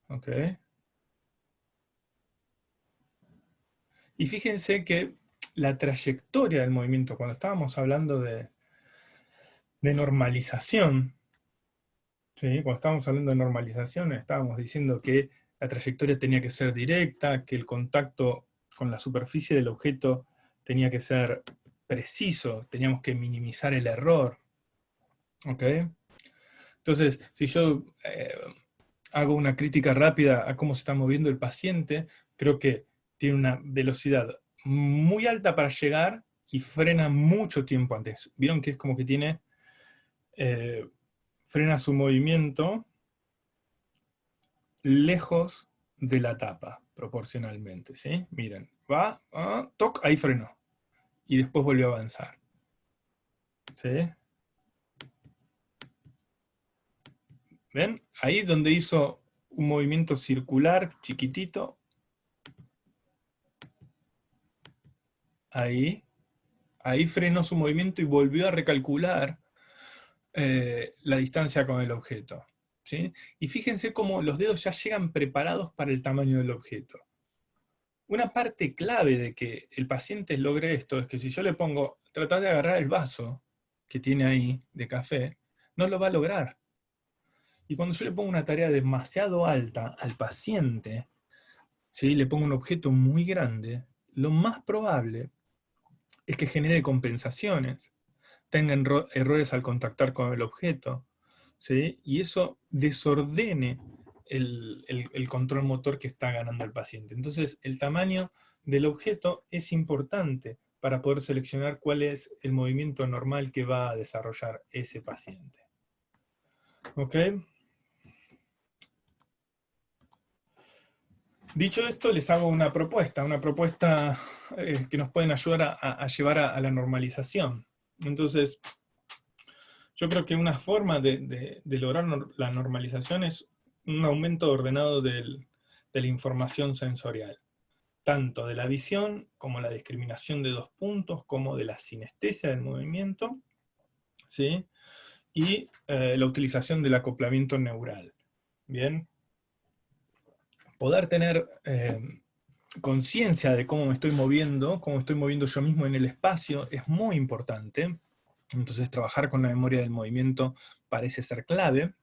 ¿Ok? Y fíjense que la trayectoria del movimiento, cuando estábamos hablando de normalización, ¿sí? Cuando estábamos hablando de normalización, estábamos diciendo que la trayectoria tenía que ser directa, que el contacto con la superficie del objeto tenía que ser preciso, teníamos que minimizar el error. ¿Ok? Entonces, si yo hago una crítica rápida a cómo se está moviendo el paciente, creo que tiene una velocidad muy alta para llegar y frena mucho tiempo antes. Vieron que es como que tiene, eh, frena su movimiento lejos de la tapa, proporcionalmente, ¿sí? Miren, va, toc, ahí frenó. Y después volvió a avanzar, ¿sí? ¿Ven? Ahí donde hizo un movimiento circular chiquitito, ahí frenó su movimiento y volvió a recalcular la distancia con el objeto, ¿sí? Y fíjense cómo los dedos ya llegan preparados para el tamaño del objeto. Una parte clave de que el paciente logre esto es que si yo le pongo, tratar de agarrar el vaso que tiene ahí de café, no lo va a lograr. Y cuando yo le pongo una tarea demasiado alta al paciente, ¿sí? Le pongo un objeto muy grande, lo más probable es que genere compensaciones, tenga errores al contactar con el objeto, ¿sí? Y eso desordene el control motor que está ganando el paciente. Entonces, el tamaño del objeto es importante para poder seleccionar cuál es el movimiento normal que va a desarrollar ese paciente. ¿Ok? Dicho esto, les hago una propuesta que nos pueden ayudar a llevar a la normalización. Entonces, yo creo que una forma de lograr la normalización es un aumento ordenado de la información sensorial, tanto de la visión, como la discriminación de dos puntos, como de la sinestesia del movimiento, ¿sí? Y la utilización del acoplamiento neural. Bien, poder tener conciencia de cómo me estoy moviendo, cómo estoy moviendo yo mismo en el espacio, es muy importante. Entonces trabajar con la memoria del movimiento parece ser clave.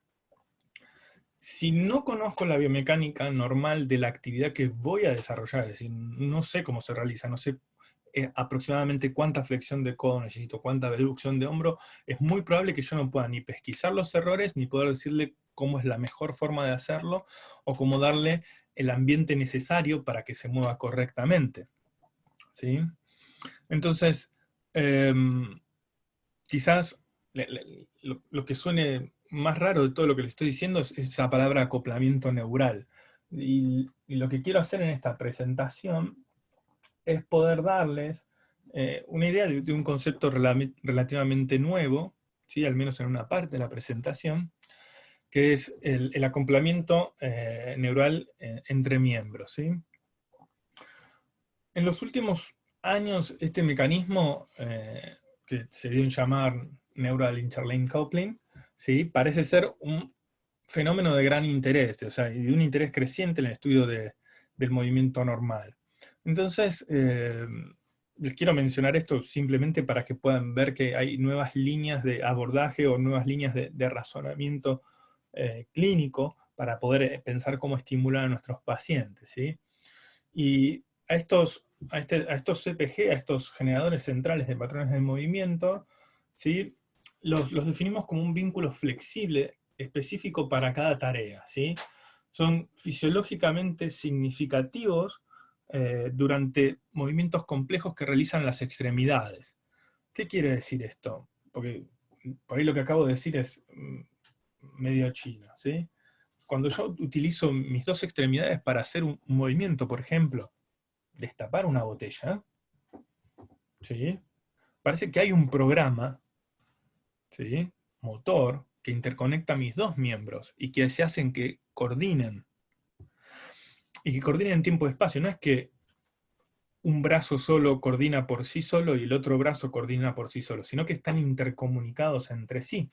Si no conozco la biomecánica normal de la actividad que voy a desarrollar, es decir, no sé cómo se realiza, no sé aproximadamente cuánta flexión de codo necesito, cuánta reducción de hombro, es muy probable que yo no pueda ni pesquisar los errores, ni poder decirle cómo es la mejor forma de hacerlo, o cómo darle el ambiente necesario para que se mueva correctamente. ¿Sí? Entonces, quizás lo que suene más raro de todo lo que les estoy diciendo es esa palabra acoplamiento neural. Y lo que quiero hacer en esta presentación es poder darles una idea de un concepto relativamente nuevo, ¿sí? Al menos en una parte de la presentación, que es el acoplamiento neural entre miembros. ¿Sí? En los últimos años, este mecanismo, que se dio en llamar Neural Interlink Coupling, ¿sí? Parece ser un fenómeno de gran interés, o sea, y de un interés creciente en el estudio del movimiento normal. Entonces, les quiero mencionar esto simplemente para que puedan ver que hay nuevas líneas de abordaje o nuevas líneas de razonamiento clínico para poder pensar cómo estimular a nuestros pacientes, ¿sí? Y a estos CPG, a estos generadores centrales de patrones de movimiento, ¿sí? Los definimos como un vínculo flexible específico para cada tarea, ¿sí? Son fisiológicamente significativos durante movimientos complejos que realizan las extremidades. ¿Qué quiere decir esto? Porque por ahí lo que acabo de decir es medio chino, ¿sí? Cuando yo utilizo mis dos extremidades para hacer un movimiento, por ejemplo, destapar una botella, ¿sí? Parece que hay un programa, ¿sí? Motor, que interconecta mis dos miembros y que se hacen que coordinen. Y que coordinen en tiempo y espacio. No es que un brazo solo coordina por sí solo y el otro brazo coordina por sí solo, sino que están intercomunicados entre sí.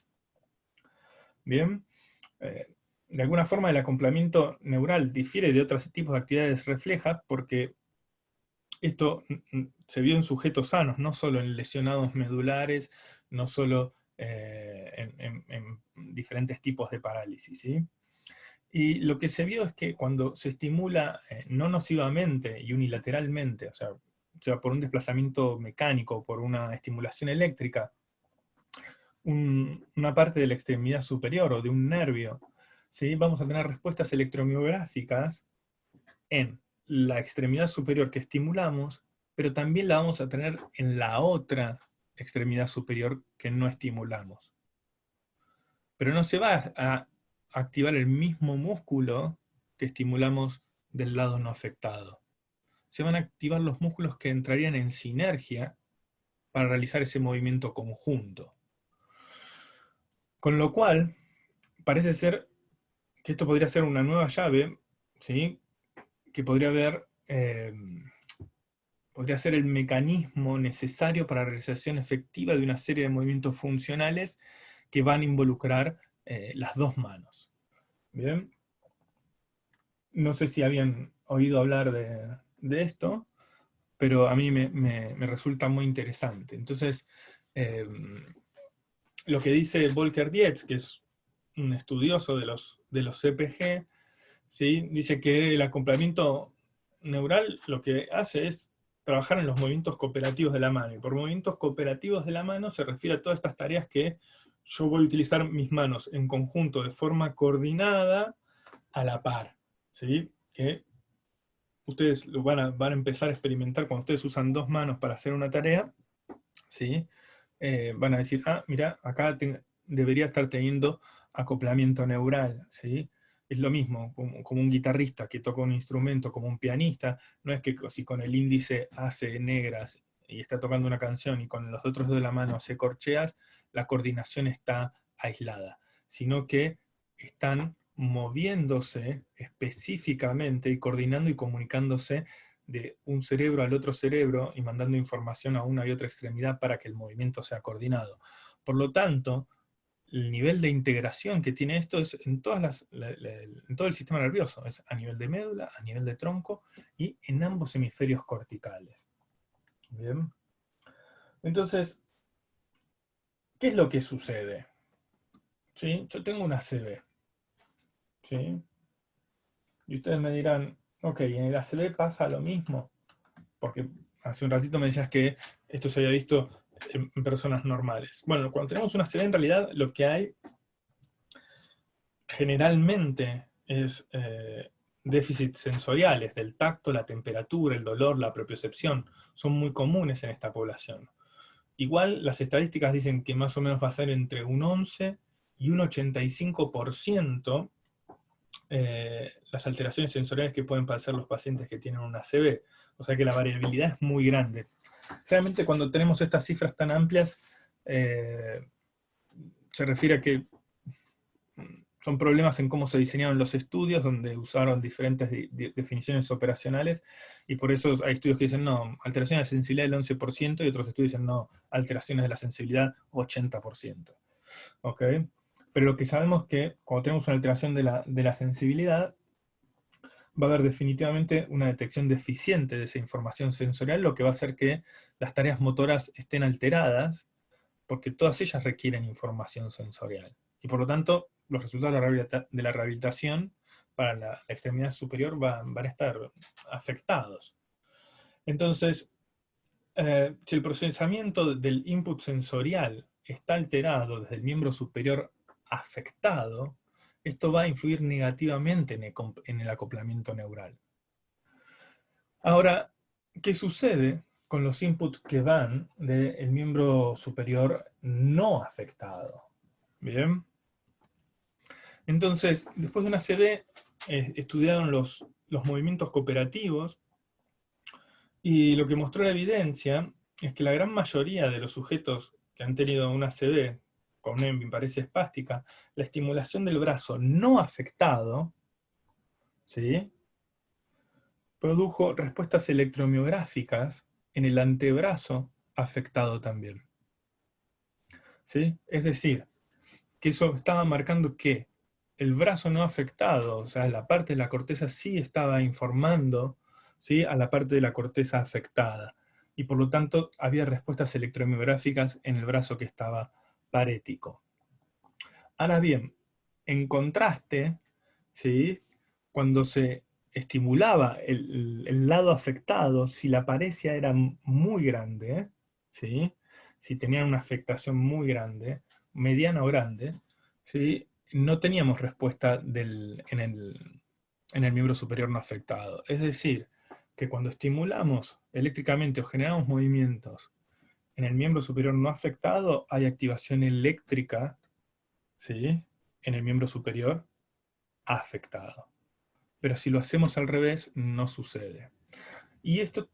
Bien. De alguna forma el acoplamiento neural difiere de otros tipos de actividades reflejas porque esto se vio en sujetos sanos, no solo en lesionados medulares, no solo en diferentes tipos de parálisis, ¿sí? Y lo que se vio es que cuando se estimula no nocivamente y unilateralmente, o sea, por un desplazamiento mecánico, por una estimulación eléctrica, una parte de la extremidad superior o de un nervio, ¿sí? Vamos a tener respuestas electromiográficas en la extremidad superior que estimulamos, pero también la vamos a tener en la otra extremidad superior que no estimulamos. Pero no se va a activar el mismo músculo que estimulamos del lado no afectado. Se van a activar los músculos que entrarían en sinergia para realizar ese movimiento conjunto. Con lo cual, parece ser que esto podría ser una nueva llave, ¿sí? Que podría ser el mecanismo necesario para la realización efectiva de una serie de movimientos funcionales que van a involucrar las dos manos. Bien. No sé si habían oído hablar de esto, pero a mí me resulta muy interesante. Entonces, lo que dice Volker Dietz, que es un estudioso de los CPG, ¿sí? Dice que el acoplamiento neural lo que hace es trabajar en los movimientos cooperativos de la mano. Y por movimientos cooperativos de la mano se refiere a todas estas tareas que yo voy a utilizar mis manos en conjunto de forma coordinada a la par. ¿Sí? Que ustedes lo van a empezar a experimentar cuando ustedes usan dos manos para hacer una tarea. ¿Sí? Van a decir, ah, mira, acá debería estar teniendo acoplamiento neural, ¿sí? Es lo mismo, como un guitarrista que toca un instrumento, como un pianista, no es que si con el índice hace negras y está tocando una canción y con los otros de la mano hace corcheas, la coordinación está aislada, sino que están moviéndose específicamente y coordinando y comunicándose de un cerebro al otro cerebro y mandando información a una y otra extremidad para que el movimiento sea coordinado. Por lo tanto, el nivel de integración que tiene esto es en en todo el sistema nervioso, es a nivel de médula, a nivel de tronco y en ambos hemisferios corticales. Bien. Entonces, ¿qué es lo que sucede? ¿Sí? Yo tengo una ACV, ¿sí? Y ustedes me dirán, ok, en el ACV pasa lo mismo, porque hace un ratito me decías que esto se había visto en personas normales. Bueno, cuando tenemos una ACV, en realidad lo que hay generalmente es déficits sensoriales del tacto, la temperatura, el dolor, la propiocepción. Son muy comunes en esta población. Igual las estadísticas dicen que más o menos va a ser entre un 11 y un 85% las alteraciones sensoriales que pueden padecer los pacientes que tienen una ACV. O sea que la variabilidad es muy grande. Realmente cuando tenemos estas cifras tan amplias, se refiere a que son problemas en cómo se diseñaron los estudios, donde usaron diferentes definiciones operacionales, y por eso hay estudios que dicen, no, alteraciones de la sensibilidad del 11%, y otros estudios dicen, no, alteraciones de la sensibilidad 80%. ¿Ok? Pero lo que sabemos es que cuando tenemos una alteración de la sensibilidad, va a haber definitivamente una detección deficiente de esa información sensorial, lo que va a hacer que las tareas motoras estén alteradas, porque todas ellas requieren información sensorial. Y por lo tanto, los resultados de la rehabilitación para la extremidad superior van a estar afectados. Entonces, si el procesamiento del input sensorial está alterado desde el miembro superior afectado, esto va a influir negativamente en el acoplamiento neural. Ahora, ¿qué sucede con los inputs que van del miembro superior no afectado? Bien. Entonces, después de una CD, estudiaron los movimientos cooperativos y lo que mostró la evidencia es que la gran mayoría de los sujetos que han tenido una CD con una paresia espástica, la estimulación del brazo no afectado, ¿sí?, produjo respuestas electromiográficas en el antebrazo afectado también. ¿Sí? Es decir, que eso estaba marcando que el brazo no afectado, o sea, la parte de la corteza sí estaba informando, ¿sí?, a la parte de la corteza afectada. Y por lo tanto había respuestas electromiográficas en el brazo que estaba parético. Ahora bien, en contraste, ¿sí?, cuando se estimulaba el lado afectado, si la paresia era muy grande, ¿sí?, si tenían una afectación muy grande, mediana o grande, ¿sí?, no teníamos respuesta en el miembro superior no afectado. Es decir, que cuando estimulamos eléctricamente o generamos movimientos en el miembro superior no afectado, hay activación eléctrica, ¿sí?, en el miembro superior afectado. Pero si lo hacemos al revés, no sucede. Y esto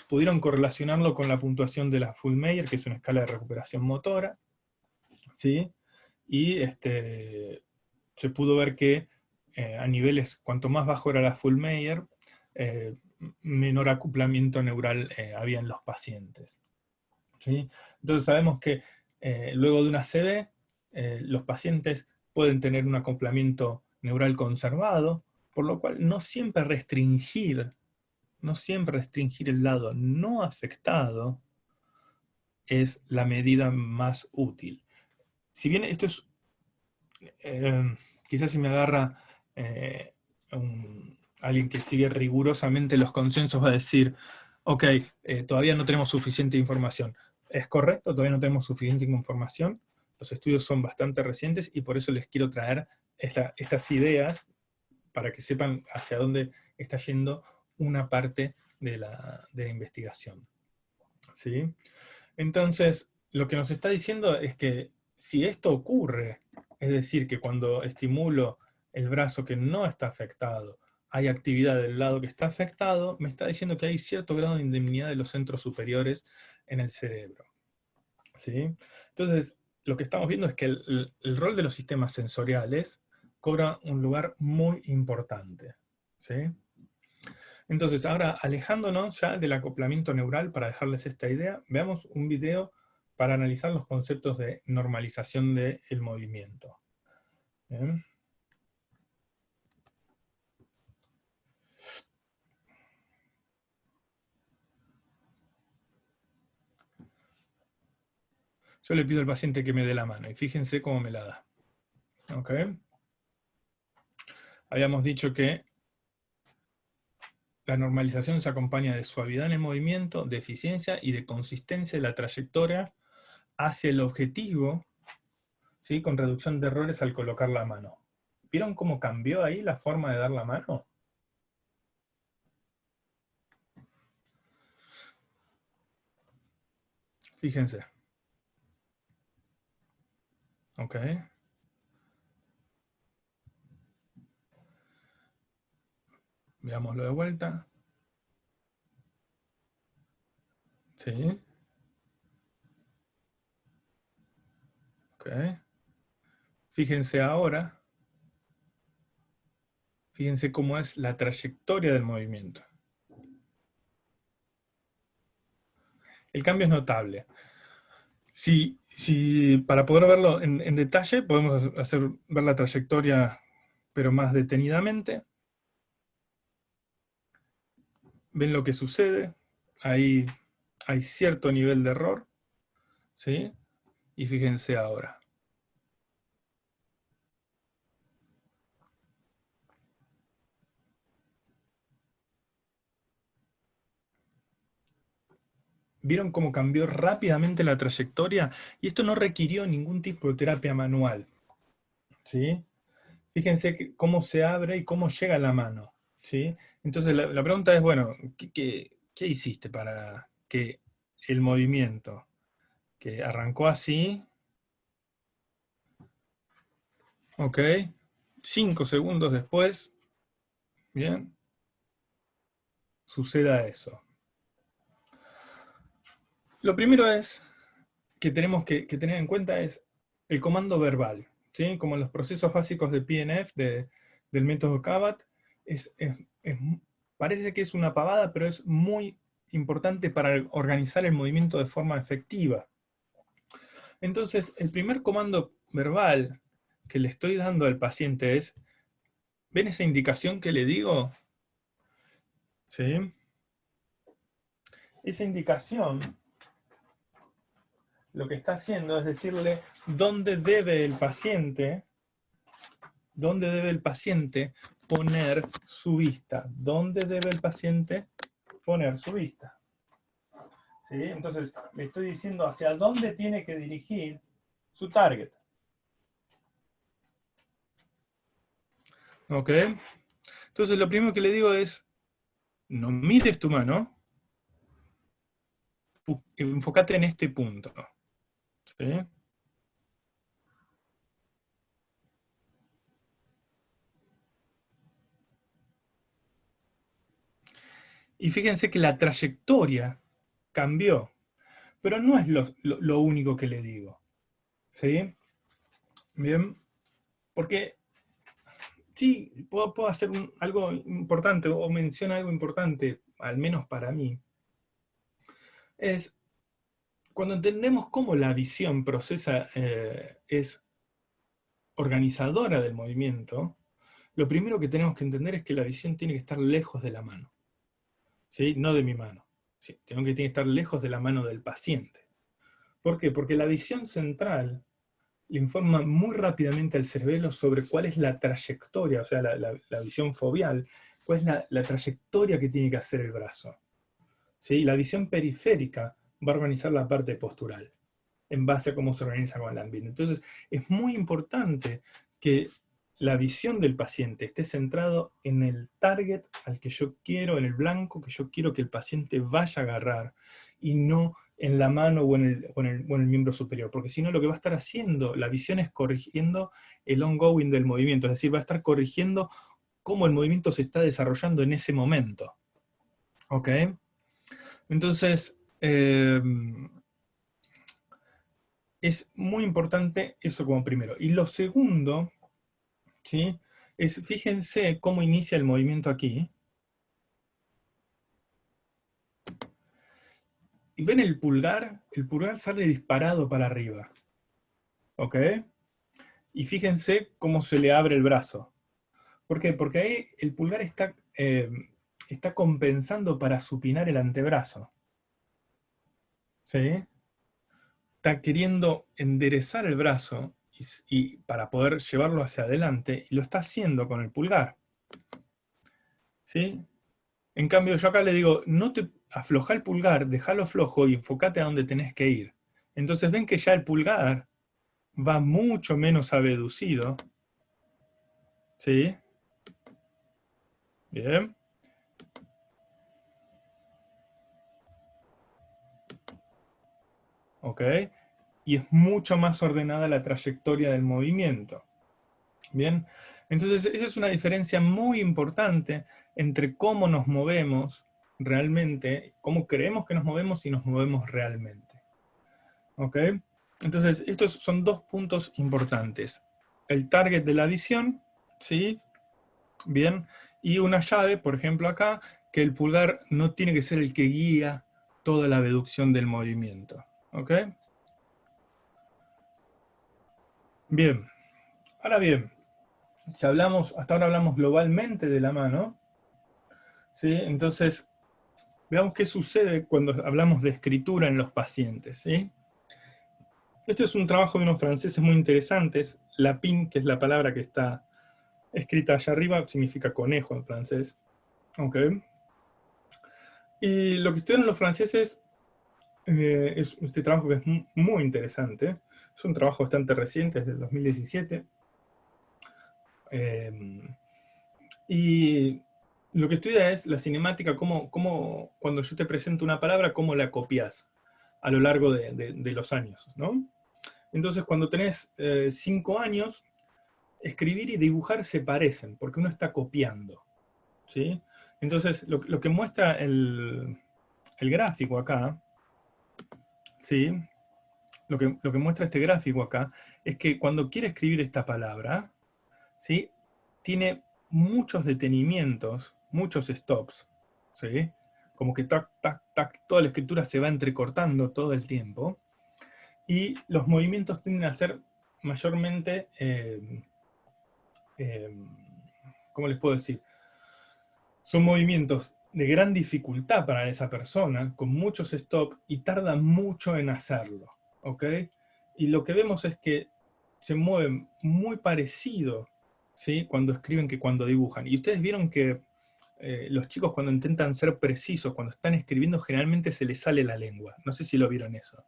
pudieron correlacionarlo con la puntuación de la Fullmeyer, que es una escala de recuperación motora, ¿sí? Y se pudo ver que a niveles, cuanto más bajo era la Fullmeyer, menor acoplamiento neural había en los pacientes, ¿sí? Entonces sabemos que luego de una CD, Los pacientes pueden tener un acoplamiento neural conservado, por lo cual no siempre restringir el lado no afectado es la medida más útil. Si bien esto es, quizás si me agarra alguien que sigue rigurosamente los consensos va a decir, ok, todavía no tenemos suficiente información. Es correcto, todavía no tenemos suficiente información. Los estudios son bastante recientes y por eso les quiero traer estas ideas para que sepan hacia dónde está yendo una parte de la investigación. ¿Sí? Entonces, lo que nos está diciendo es que si esto ocurre, es decir, que cuando estimulo el brazo que no está afectado, hay actividad del lado que está afectado, me está diciendo que hay cierto grado de indemnidad de los centros superiores en el cerebro. ¿Sí? Entonces, lo que estamos viendo es que el rol de los sistemas sensoriales cobra un lugar muy importante. ¿Sí? Entonces, ahora alejándonos ya del acoplamiento neural, para dejarles esta idea, veamos un video para analizar los conceptos de normalización del movimiento. ¿Bien? Yo le pido al paciente que me dé la mano y fíjense cómo me la da. ¿Ok? Habíamos dicho que la normalización se acompaña de suavidad en el movimiento, de eficiencia y de consistencia de la trayectoria hacia el objetivo, ¿sí? Con reducción de errores al colocar la mano. ¿Vieron cómo cambió ahí la forma de dar la mano? Fíjense. ¿Ok? Veámoslo de vuelta. Sí. Ok. Fíjense ahora, fíjense cómo es la trayectoria del movimiento. El cambio es notable. Si para poder verlo en detalle, podemos ver la trayectoria, pero más detenidamente. Ven lo que sucede. Ahí hay cierto nivel de error. ¿Sí? Y fíjense ahora. ¿Vieron cómo cambió rápidamente la trayectoria? Y esto no requirió ningún tipo de terapia manual. ¿Sí? Fíjense cómo se abre y cómo llega la mano. ¿Sí? Entonces la pregunta es, bueno, ¿qué hiciste para que el movimiento que arrancó así, ok, 5 segundos después, bien, suceda eso? Lo primero es que tenemos que tener en cuenta es el comando verbal, ¿sí? Como en los procesos básicos de PNF, del método CABAT, es, parece que es una pavada, pero es muy importante para organizar el movimiento de forma efectiva. Entonces, el primer comando verbal que le estoy dando al paciente es, ¿ven esa indicación que le digo? ¿Sí? Esa indicación lo que está haciendo es decirle dónde debe el paciente poner su vista. ¿Dónde debe el paciente poner su vista? ¿Sí? Entonces, le estoy diciendo hacia dónde tiene que dirigir su target. ¿Ok? Entonces, lo primero que le digo es, no mires tu mano, enfócate en este punto. ¿Sí? Y fíjense que la trayectoria cambió, pero no es lo único que le digo. ¿Sí? Bien, porque sí, puedo hacer algo importante o menciona algo importante, al menos para mí, es cuando entendemos cómo la visión procesa, es organizadora del movimiento, lo primero que tenemos que entender es que la visión tiene que estar lejos de la mano, ¿sí? No de mi mano. Sí, tiene que estar lejos de la mano del paciente. ¿Por qué? Porque la visión central le informa muy rápidamente al cerebelo sobre cuál es la trayectoria, o sea, la visión foveal, cuál es la trayectoria que tiene que hacer el brazo. ¿Sí? La visión periférica va a organizar la parte postural, en base a cómo se organiza con el ambiente. Entonces, es muy importante que la visión del paciente esté centrado en el target al que yo quiero, en el blanco que yo quiero que el paciente vaya a agarrar, y no en la mano o en el miembro superior, porque si no lo que va a estar haciendo la visión es corrigiendo el ongoing del movimiento, es decir, va a estar corrigiendo cómo el movimiento se está desarrollando en ese momento. ¿Ok? Entonces, es muy importante eso como primero. Y lo segundo, ¿sí? Es, fíjense cómo inicia el movimiento aquí. Y ven el pulgar sale disparado para arriba. ¿Ok? Y fíjense cómo se le abre el brazo. ¿Por qué? Porque ahí el pulgar está compensando para supinar el antebrazo. ¿Sí? Está queriendo enderezar el brazo y para poder llevarlo hacia adelante, y lo está haciendo con el pulgar. ¿Sí? En cambio, yo acá le digo, no te afloja el pulgar, déjalo flojo y enfócate a donde tenés que ir. Entonces ven que ya el pulgar va mucho menos abducido. ¿Sí? Bien. ¿Ok? Y es mucho más ordenada la trayectoria del movimiento. Bien. Entonces, esa es una diferencia muy importante entre cómo nos movemos realmente, cómo creemos que nos movemos y nos movemos realmente. ¿Ok? Entonces, estos son dos puntos importantes. El target de la visión, ¿sí? Bien. Y una llave, por ejemplo acá, que el pulgar no tiene que ser el que guía toda la deducción del movimiento. ¿Ok? Bien. Ahora bien, si hablamos, hasta ahora hablamos globalmente de la mano, ¿sí? Entonces, veamos qué sucede cuando hablamos de escritura en los pacientes, ¿sí? Este es un trabajo de unos franceses muy interesantes. Lapin, que es la palabra que está escrita allá arriba, significa conejo en francés. Okay. Y lo que estudian los franceses es este trabajo que es muy interesante. Es un trabajo bastante reciente, es del 2017. Y lo que estudia es la cinemática, cómo cuando yo te presento una palabra, cómo la copias a lo largo de los años, ¿no? Entonces, cuando tenés 5 años, escribir y dibujar se parecen, porque uno está copiando, ¿sí? Entonces, lo que muestra el gráfico acá, ¿sí? Lo que muestra este gráfico acá es que cuando quiere escribir esta palabra, ¿sí? Tiene muchos detenimientos, muchos stops, ¿sí? Como que tac, tac, tac, toda la escritura se va entrecortando todo el tiempo, y los movimientos tienden a ser mayormente, eh, ¿cómo les puedo decir? Son movimientos de gran dificultad para esa persona, con muchos stops, y tarda mucho en hacerlo, ¿ok? Y lo que vemos es que se mueven muy parecido, ¿sí? Cuando escriben que cuando dibujan. Y ustedes vieron que los chicos cuando intentan ser precisos, cuando están escribiendo, generalmente se les sale la lengua. No sé si lo vieron eso.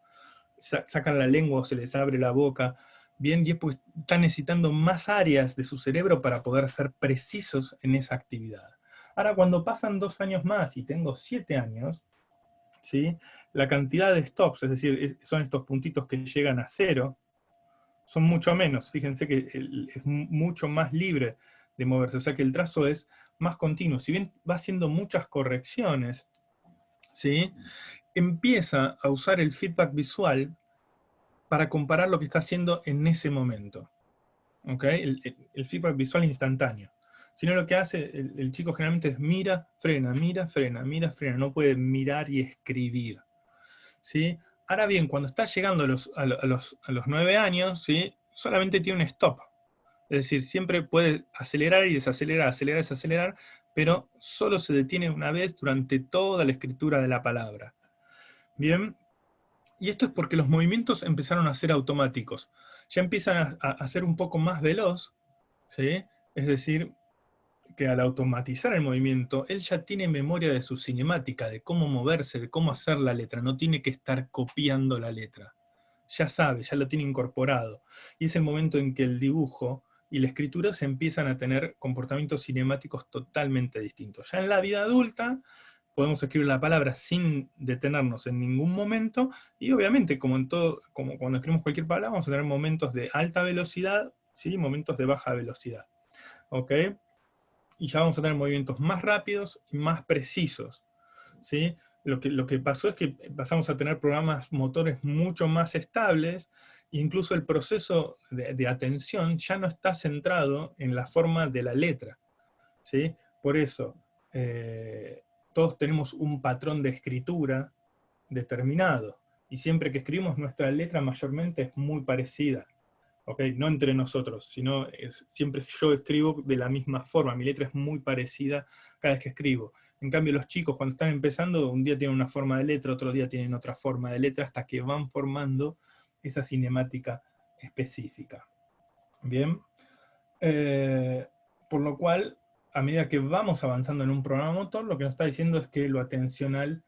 Sacan la lengua o se les abre la boca. Bien, y es porque están necesitando más áreas de su cerebro para poder ser precisos en esa actividad. Ahora, cuando pasan 2 años más y tengo 7 años, ¿sí? La cantidad de stops, es decir, son estos puntitos que llegan a 0, son mucho menos. Fíjense que es mucho más libre de moverse, o sea que el trazo es más continuo. Si bien va haciendo muchas correcciones, ¿sí? Empieza a usar el feedback visual para comparar lo que está haciendo en ese momento. ¿Okay? El feedback visual instantáneo. Sino lo que hace el chico generalmente es mira, frena, mira, frena, mira, frena. No puede mirar y escribir, ¿sí? Ahora bien, cuando está llegando a los 9 años, ¿sí? Solamente tiene un stop. Es decir, siempre puede acelerar y desacelerar, acelerar y desacelerar, pero solo se detiene una vez durante toda la escritura de la palabra. Bien, y esto es porque los movimientos empezaron a ser automáticos. Ya empiezan a ser un poco más veloz, ¿sí? Es decir, que al automatizar el movimiento, él ya tiene memoria de su cinemática, de cómo moverse, de cómo hacer la letra, no tiene que estar copiando la letra. Ya sabe, ya lo tiene incorporado. Y es el momento en que el dibujo y la escritura se empiezan a tener comportamientos cinemáticos totalmente distintos. Ya en la vida adulta podemos escribir la palabra sin detenernos en ningún momento, y obviamente, como en todo, como cuando escribimos cualquier palabra, vamos a tener momentos de alta velocidad, ¿sí? Momentos de baja velocidad. ¿Ok? Y ya vamos a tener movimientos más rápidos y más precisos, ¿sí? Lo que pasó es que pasamos a tener programas motores mucho más estables, e incluso el proceso de atención ya no está centrado en la forma de la letra, ¿sí? Por eso, todos tenemos un patrón de escritura determinado, y siempre que escribimos nuestra letra mayormente es muy parecida. ¿Okay? No entre nosotros, sino siempre yo escribo de la misma forma, mi letra es muy parecida cada vez que escribo. En cambio, los chicos cuando están empezando, un día tienen una forma de letra, otro día tienen otra forma de letra, hasta que van formando esa cinemática específica. Bien. Por lo cual, a medida que vamos avanzando en un programa motor, lo que nos está diciendo es que lo atencional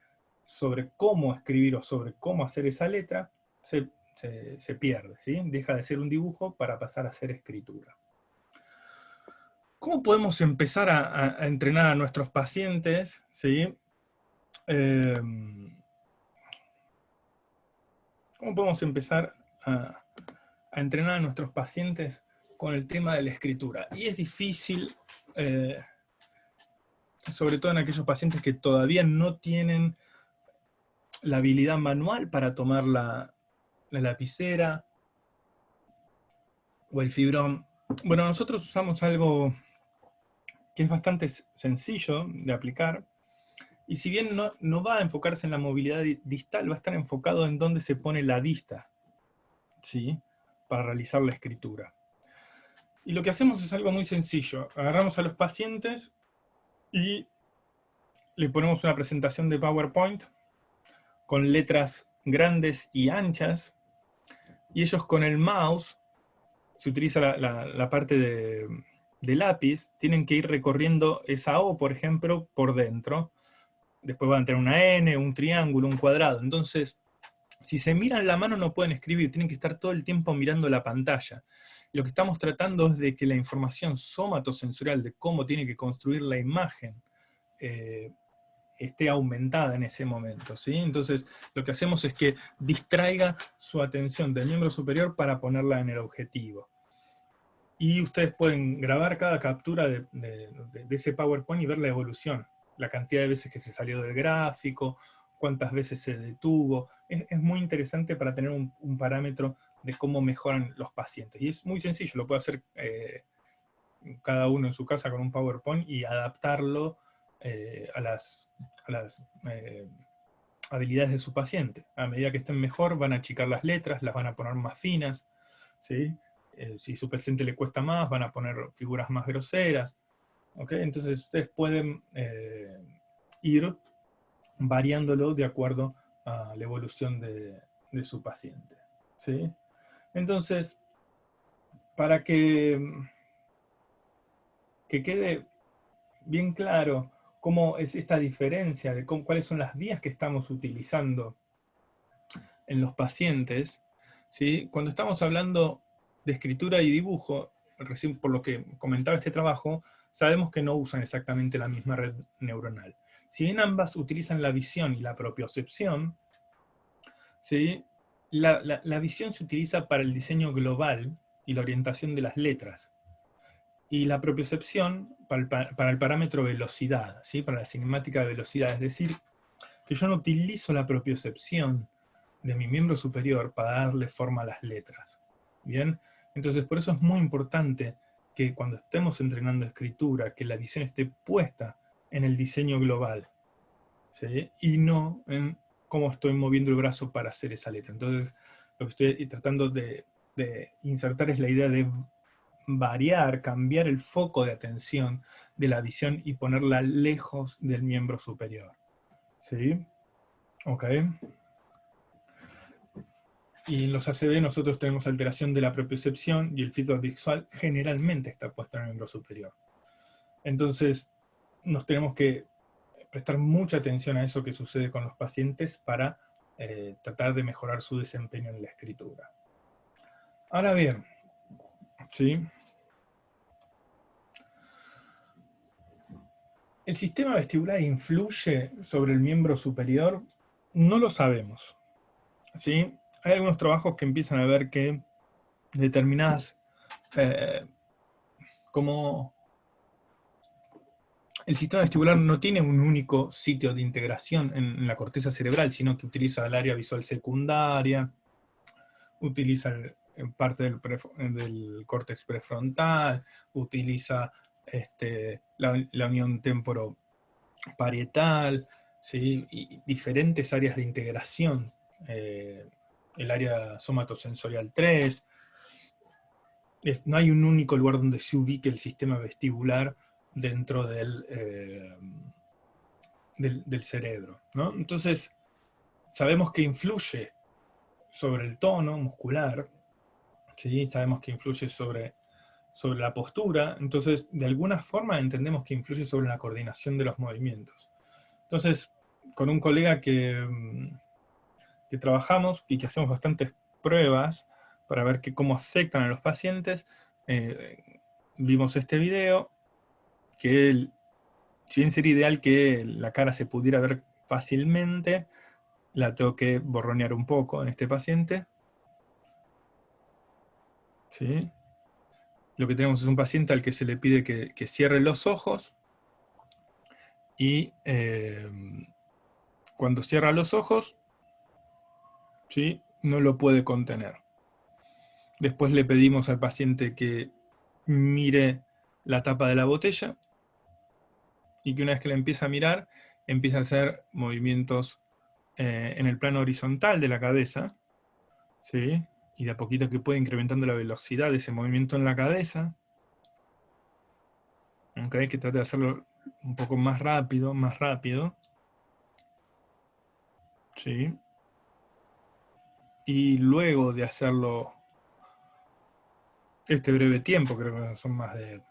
sobre cómo escribir o sobre cómo hacer esa letra se pierde, ¿sí? Deja de ser un dibujo para pasar a ser escritura. ¿Cómo podemos empezar a entrenar a nuestros pacientes? ¿Sí? ¿Cómo podemos empezar a entrenar a nuestros pacientes con el tema de la escritura? Y es difícil, sobre todo en aquellos pacientes que todavía no tienen la habilidad manual para tomar la lapicera o el fibrón. Bueno, nosotros usamos algo que es bastante sencillo de aplicar, y si bien no va a enfocarse en la movilidad distal, va a estar enfocado en dónde se pone la vista, ¿sí? Para realizar la escritura. Y lo que hacemos es algo muy sencillo. Agarramos a los pacientes y le ponemos una presentación de PowerPoint con letras grandes y anchas, y ellos con el mouse, se utiliza la parte de lápiz, tienen que ir recorriendo esa O, por ejemplo, por dentro. Después van a tener una N, un triángulo, un cuadrado. Entonces, si se miran la mano no pueden escribir, tienen que estar todo el tiempo mirando la pantalla. Lo que estamos tratando es de que la información somatosensorial de cómo tiene que construir la imagen esté aumentada en ese momento, ¿sí? Entonces, lo que hacemos es que distraiga su atención del miembro superior para ponerla en el objetivo. Y ustedes pueden grabar cada captura de ese PowerPoint y ver la evolución, la cantidad de veces que se salió del gráfico, cuántas veces se detuvo. Es muy interesante para tener un parámetro de cómo mejoran los pacientes. Y es muy sencillo, lo puede hacer cada uno en su casa con un PowerPoint y adaptarlo a las habilidades de su paciente. A medida que estén mejor, van a achicar las letras, las van a poner más finas, ¿sí? Si su paciente le cuesta más, van a poner figuras más groseras. ¿Okay? Entonces ustedes pueden ir variándolo de acuerdo a la evolución de su paciente, ¿sí? Entonces, para que quede bien claro cómo es esta diferencia, de cuáles son las vías que estamos utilizando en los pacientes, ¿sí? Cuando estamos hablando de escritura y dibujo, recién por lo que comentaba este trabajo, sabemos que no usan exactamente la misma red neuronal. Si bien ambas utilizan la visión y la propiocepción, ¿sí? La visión se utiliza para el diseño global y la orientación de las letras, y la propiocepción para el parámetro velocidad, ¿sí? Para la cinemática de velocidad, es decir, que yo no utilizo la propiocepción de mi miembro superior para darle forma a las letras. ¿Bien? Entonces, por eso es muy importante que cuando estemos entrenando escritura, que la visión esté puesta en el diseño global, ¿sí? Y no en cómo estoy moviendo el brazo para hacer esa letra. Entonces, lo que estoy tratando de insertar es la idea de variar, cambiar el foco de atención de la visión y ponerla lejos del miembro superior. ¿Sí? Ok. Y en los ACV nosotros tenemos alteración de la propiocepción y el feedback visual generalmente está puesto en el miembro superior. Entonces, nos tenemos que prestar mucha atención a eso que sucede con los pacientes para tratar de mejorar su desempeño en la escritura. Ahora bien, ¿sí? ¿El sistema vestibular influye sobre el miembro superior? No lo sabemos. ¿Sí? Hay algunos trabajos que empiezan a ver que determinadas, como el sistema vestibular no tiene un único sitio de integración en la corteza cerebral, sino que utiliza el área visual secundaria, utiliza parte del córtex prefrontal, utiliza la unión temporoparietal, ¿sí? Y diferentes áreas de integración, el área somatosensorial 3. No hay un único lugar donde se ubique el sistema vestibular dentro del cerebro, ¿no? Entonces, sabemos que influye sobre el tono muscular, ¿sí? Sabemos que influye sobre la postura, entonces de alguna forma entendemos que influye sobre la coordinación de los movimientos. Entonces, con un colega que trabajamos y que hacemos bastantes pruebas para ver cómo afectan a los pacientes, vimos este video, que si bien sería ideal que la cara se pudiera ver fácilmente, la tengo que borronear un poco en este paciente. ¿Sí? Lo que tenemos es un paciente al que se le pide que cierre los ojos y cuando cierra los ojos, ¿sí? No lo puede contener. Después le pedimos al paciente que mire la tapa de la botella y que una vez que la empieza a mirar, empieza a hacer movimientos en el plano horizontal de la cabeza, ¿sí? Y de a poquito que puede incrementando la velocidad de ese movimiento en la cabeza. ¿Okay? Que trate de hacerlo un poco más rápido, más rápido. ¿Sí? Y luego de hacerlo este breve tiempo, creo que son más de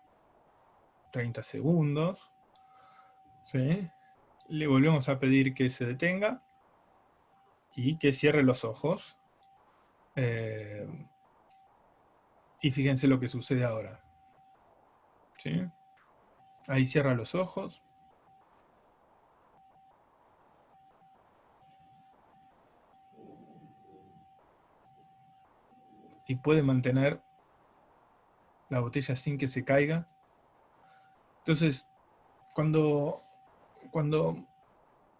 30 segundos, ¿sí? Le volvemos a pedir que se detenga y que cierre los ojos. Y fíjense lo que sucede ahora. ¿Sí? Ahí cierra los ojos. Y puede mantener la botella sin que se caiga. Entonces, cuando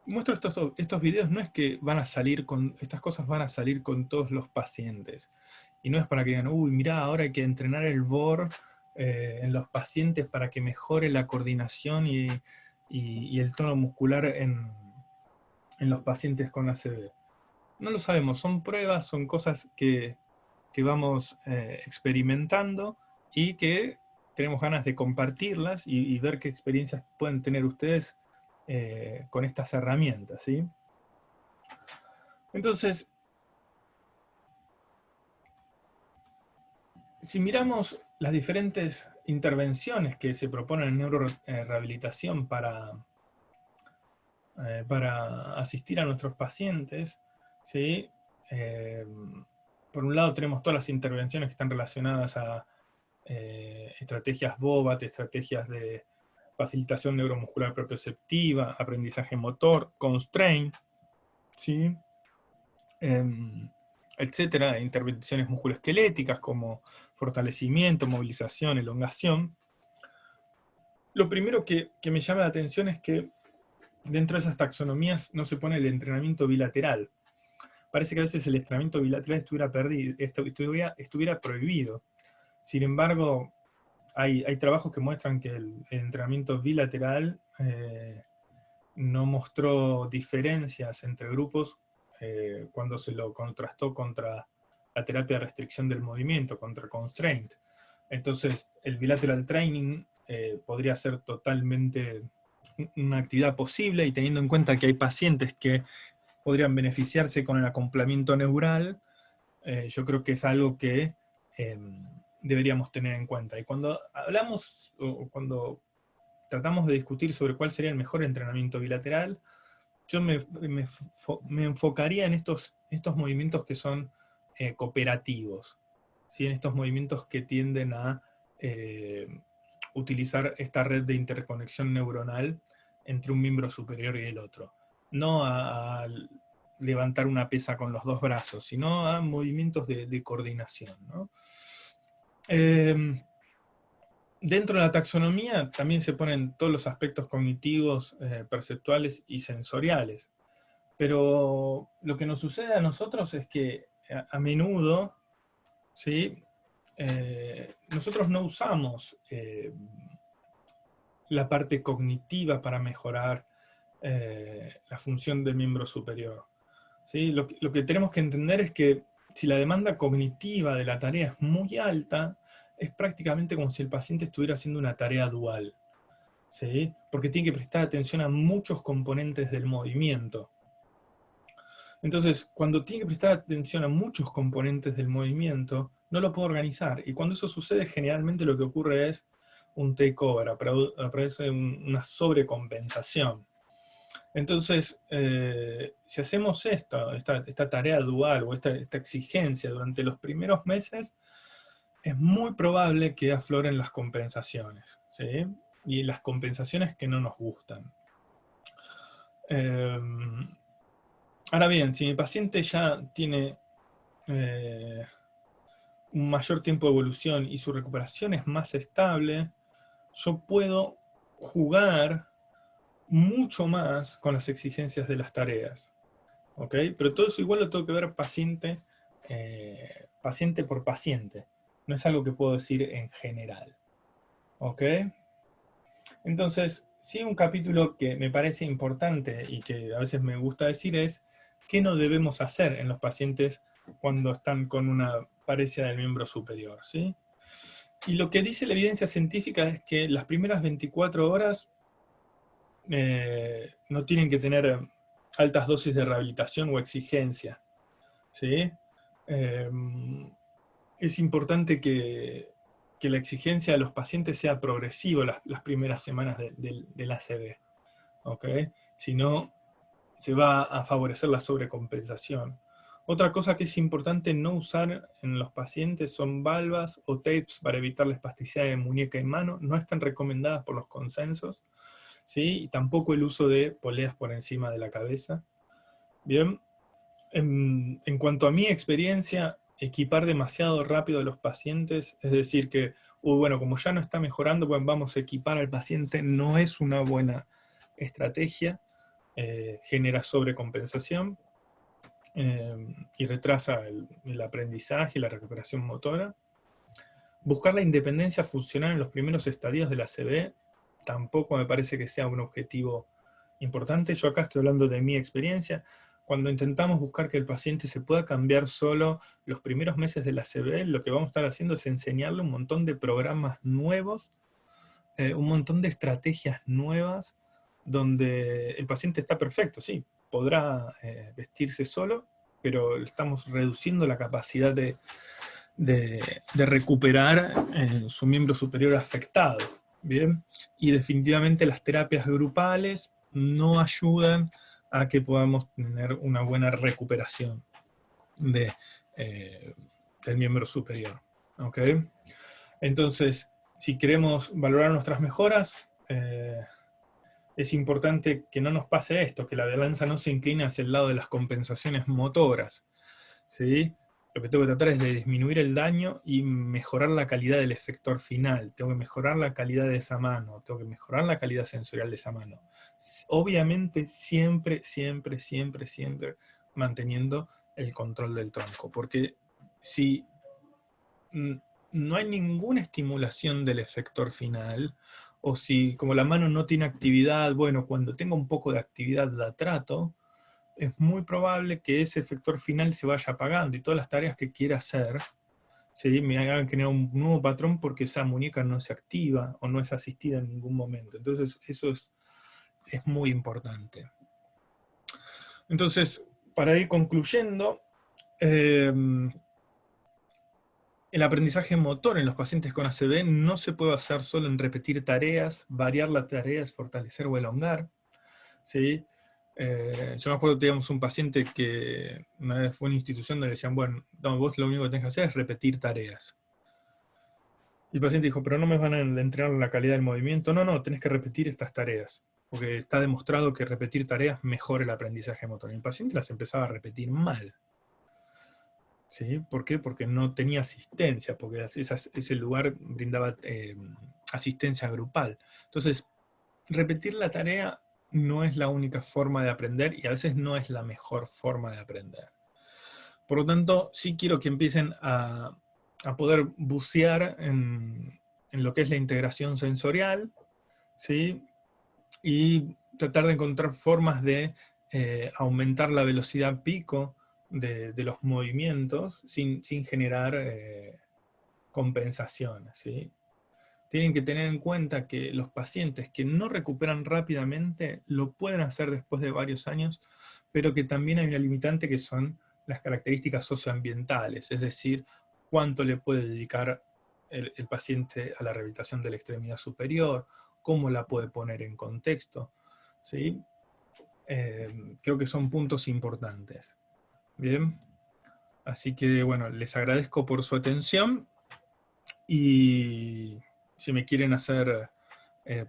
muestro estos videos, no es que van a salir estas cosas van a salir con todos los pacientes. Y no es para que digan, uy, mirá, ahora hay que entrenar el VOR en los pacientes para que mejore la coordinación y el tono muscular en los pacientes con ACV. No lo sabemos, son pruebas, son cosas que vamos experimentando y que tenemos ganas de compartirlas y ver qué experiencias pueden tener ustedes con estas herramientas, ¿sí? Entonces, si miramos las diferentes intervenciones que se proponen en neurorehabilitación para asistir a nuestros pacientes, ¿sí? Por un lado tenemos todas las intervenciones que están relacionadas a estrategias BOBAT, estrategias de facilitación neuromuscular propioceptiva, aprendizaje motor, constraint, ¿sí? Etcétera, intervenciones musculoesqueléticas como fortalecimiento, movilización, elongación. Lo primero que me llama la atención es que dentro de esas taxonomías no se pone el entrenamiento bilateral. Parece que a veces el entrenamiento bilateral estuviera prohibido. Sin embargo, hay trabajos que muestran que el entrenamiento bilateral no mostró diferencias entre grupos cuando se lo contrastó contra la terapia de restricción del movimiento, contra constraint. Entonces, el bilateral training podría ser totalmente una actividad posible, y teniendo en cuenta que hay pacientes que podrían beneficiarse con el acoplamiento neural, yo creo que es algo que deberíamos tener en cuenta. Y cuando hablamos, o cuando tratamos de discutir sobre cuál sería el mejor entrenamiento bilateral, yo me enfocaría en estos movimientos que son cooperativos, ¿sí? En estos movimientos que tienden a utilizar esta red de interconexión neuronal entre un miembro superior y el otro. No a levantar una pesa con los dos brazos, sino a movimientos de coordinación, ¿no? Dentro de la taxonomía también se ponen todos los aspectos cognitivos, perceptuales y sensoriales. Pero lo que nos sucede a nosotros es que a menudo, ¿sí? Nosotros no usamos la parte cognitiva para mejorar la función del miembro superior, ¿sí? Lo que tenemos que entender es que si la demanda cognitiva de la tarea es muy alta, es prácticamente como si el paciente estuviera haciendo una tarea dual, ¿sí? Porque tiene que prestar atención a muchos componentes del movimiento. Entonces, cuando tiene que prestar atención a muchos componentes del movimiento, no lo puedo organizar. Y cuando eso sucede, generalmente lo que ocurre es un takeover, aparece una sobrecompensación. Entonces, si hacemos esta tarea dual o esta exigencia durante los primeros meses, es muy probable que afloren las compensaciones, ¿sí? Y las compensaciones que no nos gustan. Ahora bien, si mi paciente ya tiene un mayor tiempo de evolución y su recuperación es más estable, yo puedo jugar mucho más con las exigencias de las tareas, ¿ok? Pero todo eso igual lo tengo que ver paciente por paciente. No es algo que puedo decir en general, ¿ok? Entonces, sí, un capítulo que me parece importante y que a veces me gusta decir es qué no debemos hacer en los pacientes cuando están con una paresia del miembro superior, ¿sí? Y lo que dice la evidencia científica es que las primeras 24 horas no tienen que tener altas dosis de rehabilitación o exigencia, ¿sí? Es importante que la exigencia de los pacientes sea progresiva las primeras semanas del ACV, ¿ok? Si no, se va a favorecer la sobrecompensación. Otra cosa que es importante no usar en los pacientes son valvas o tapes para evitar la espasticidad de muñeca y mano. No están recomendadas por los consensos, ¿sí? Y tampoco el uso de poleas por encima de la cabeza. Bien, en cuanto a mi experiencia, equipar demasiado rápido a los pacientes, es decir que, bueno, como ya no está mejorando, pues vamos a equipar al paciente, no es una buena estrategia, genera sobrecompensación y retrasa el aprendizaje y la recuperación motora. Buscar la independencia funcional en los primeros estadios de la ACV tampoco me parece que sea un objetivo importante. Yo acá estoy hablando de mi experiencia. Cuando intentamos buscar que el paciente se pueda cambiar solo los primeros meses de la ACV, lo que vamos a estar haciendo es enseñarle un montón de programas nuevos, un montón de estrategias nuevas, donde el paciente está perfecto, sí, podrá vestirse solo, pero estamos reduciendo la capacidad de recuperar su miembro superior afectado, ¿bien? Y definitivamente las terapias grupales no ayudan a que podamos tener una buena recuperación del miembro superior, ¿ok? Entonces, si queremos valorar nuestras mejoras, es importante que no nos pase esto, que la balanza no se incline hacia el lado de las compensaciones motoras, ¿sí? Lo que tengo que tratar es de disminuir el daño y mejorar la calidad del efector final. Tengo que mejorar la calidad de esa mano, tengo que mejorar la calidad sensorial de esa mano. Obviamente siempre manteniendo el control del tronco, porque si no hay ninguna estimulación del efector final, o si como la mano no tiene actividad, bueno, cuando tenga un poco de actividad la trato, es muy probable que ese efector final se vaya apagando y todas las tareas que quiera hacer ¿sí? Me hagan generar un nuevo patrón porque esa muñeca no se activa o no es asistida en ningún momento. Entonces eso es muy importante. Entonces, para ir concluyendo, el aprendizaje motor en los pacientes con ACV no se puede hacer solo en repetir tareas, variar las tareas, fortalecer o elongar, ¿sí? Yo me acuerdo que teníamos un paciente que una vez fue a una institución donde le decían, bueno, no, vos lo único que tenés que hacer es repetir tareas. Y el paciente dijo, pero no me van a entrenar la calidad del movimiento. No, no, tenés que repetir estas tareas, porque está demostrado que repetir tareas mejora el aprendizaje motor. Y el paciente las empezaba a repetir mal. ¿Sí? ¿Por qué? Porque no tenía asistencia, porque ese lugar brindaba asistencia grupal. Entonces, repetir la tarea no es la única forma de aprender y a veces no es la mejor forma de aprender. Por lo tanto, sí quiero que empiecen a poder bucear en lo que es la integración sensorial, ¿sí? Y tratar de encontrar formas de aumentar la velocidad pico de los movimientos sin generar compensaciones, ¿sí? Tienen que tener en cuenta que los pacientes que no recuperan rápidamente lo pueden hacer después de varios años, pero que también hay una limitante que son las características socioambientales, es decir, cuánto le puede dedicar el paciente a la rehabilitación de la extremidad superior, cómo la puede poner en contexto, ¿sí? Creo que son puntos importantes. Bien, así que bueno, les agradezco por su atención y si me quieren hacer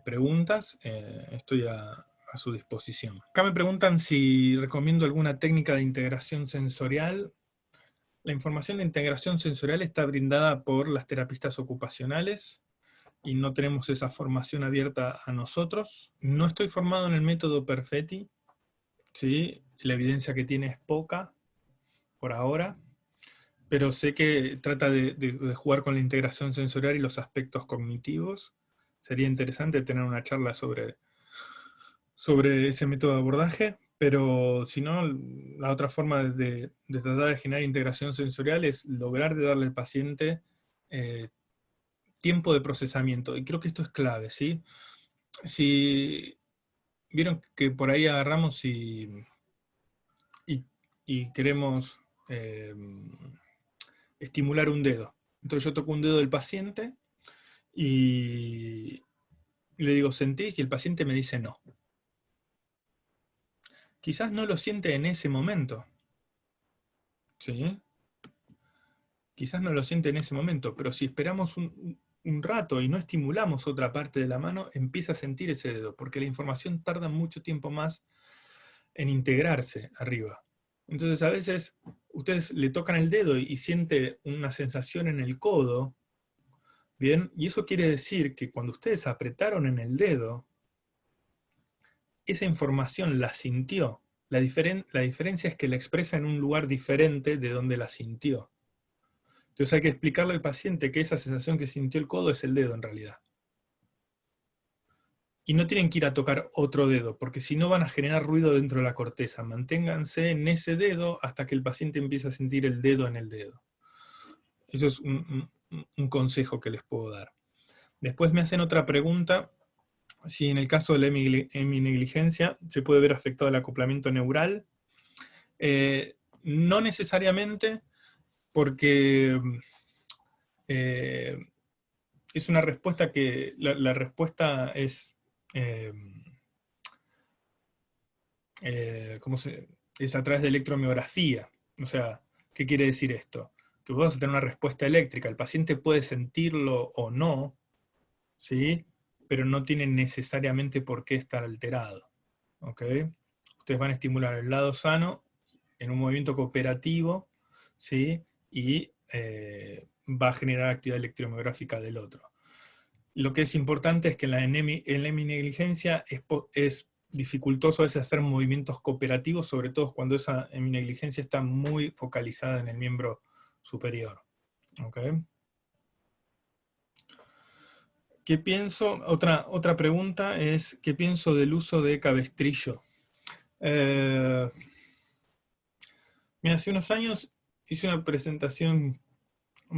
preguntas, estoy a su disposición. Acá me preguntan si recomiendo alguna técnica de integración sensorial. La información de integración sensorial está brindada por las terapistas ocupacionales y no tenemos esa formación abierta a nosotros. No estoy formado en el método Perfetti, ¿sí? La evidencia que tiene es poca por ahora, pero sé que trata de jugar con la integración sensorial y los aspectos cognitivos. Sería interesante tener una charla sobre ese método de abordaje, pero si no, la otra forma de tratar de generar integración sensorial es lograr de darle al paciente eh, tiempo de procesamiento, y creo que esto es clave, ¿sí? Si vieron que por ahí agarramos y, y queremos estimular un dedo. Entonces yo toco un dedo del paciente y le digo, ¿sentís? Y el paciente me dice no. Quizás no lo siente en ese momento, ¿sí? Quizás no lo siente en ese momento, pero si esperamos un rato y no estimulamos otra parte de la mano, empieza a sentir ese dedo, porque la información tarda mucho tiempo más en integrarse arriba. Entonces a veces ustedes le tocan el dedo y siente una sensación en el codo, ¿bien? Y eso quiere decir que cuando ustedes apretaron en el dedo, esa información la sintió. La diferencia es que la expresa en un lugar diferente de donde la sintió. Entonces hay que explicarle al paciente que esa sensación que sintió el codo es el dedo en realidad. Y no tienen que ir a tocar otro dedo, porque si no van a generar ruido dentro de la corteza. Manténganse en ese dedo hasta que el paciente empiece a sentir el dedo en el dedo. Eso es un consejo que les puedo dar. Después me hacen otra pregunta, si en el caso de la heminegligencia se puede ver afectado el acoplamiento neural. No necesariamente, porque es una respuesta que la respuesta es es a través de electromiografía. O sea, ¿qué quiere decir esto? Que vos vas a tener una respuesta eléctrica, el paciente puede sentirlo o no, ¿sí? Pero no tiene necesariamente por qué estar alterado, ¿ok? Ustedes van a estimular el lado sano en un movimiento cooperativo, ¿sí? Y va a generar actividad electromiográfica del otro. Lo que es importante es que en la heminegligencia es dificultoso a veces hacer movimientos cooperativos, sobre todo cuando esa heminegligencia está muy focalizada en el miembro superior. ¿Okay? ¿Qué pienso? Otra pregunta es, ¿qué pienso del uso de cabestrillo? Mira, hace unos años hice una presentación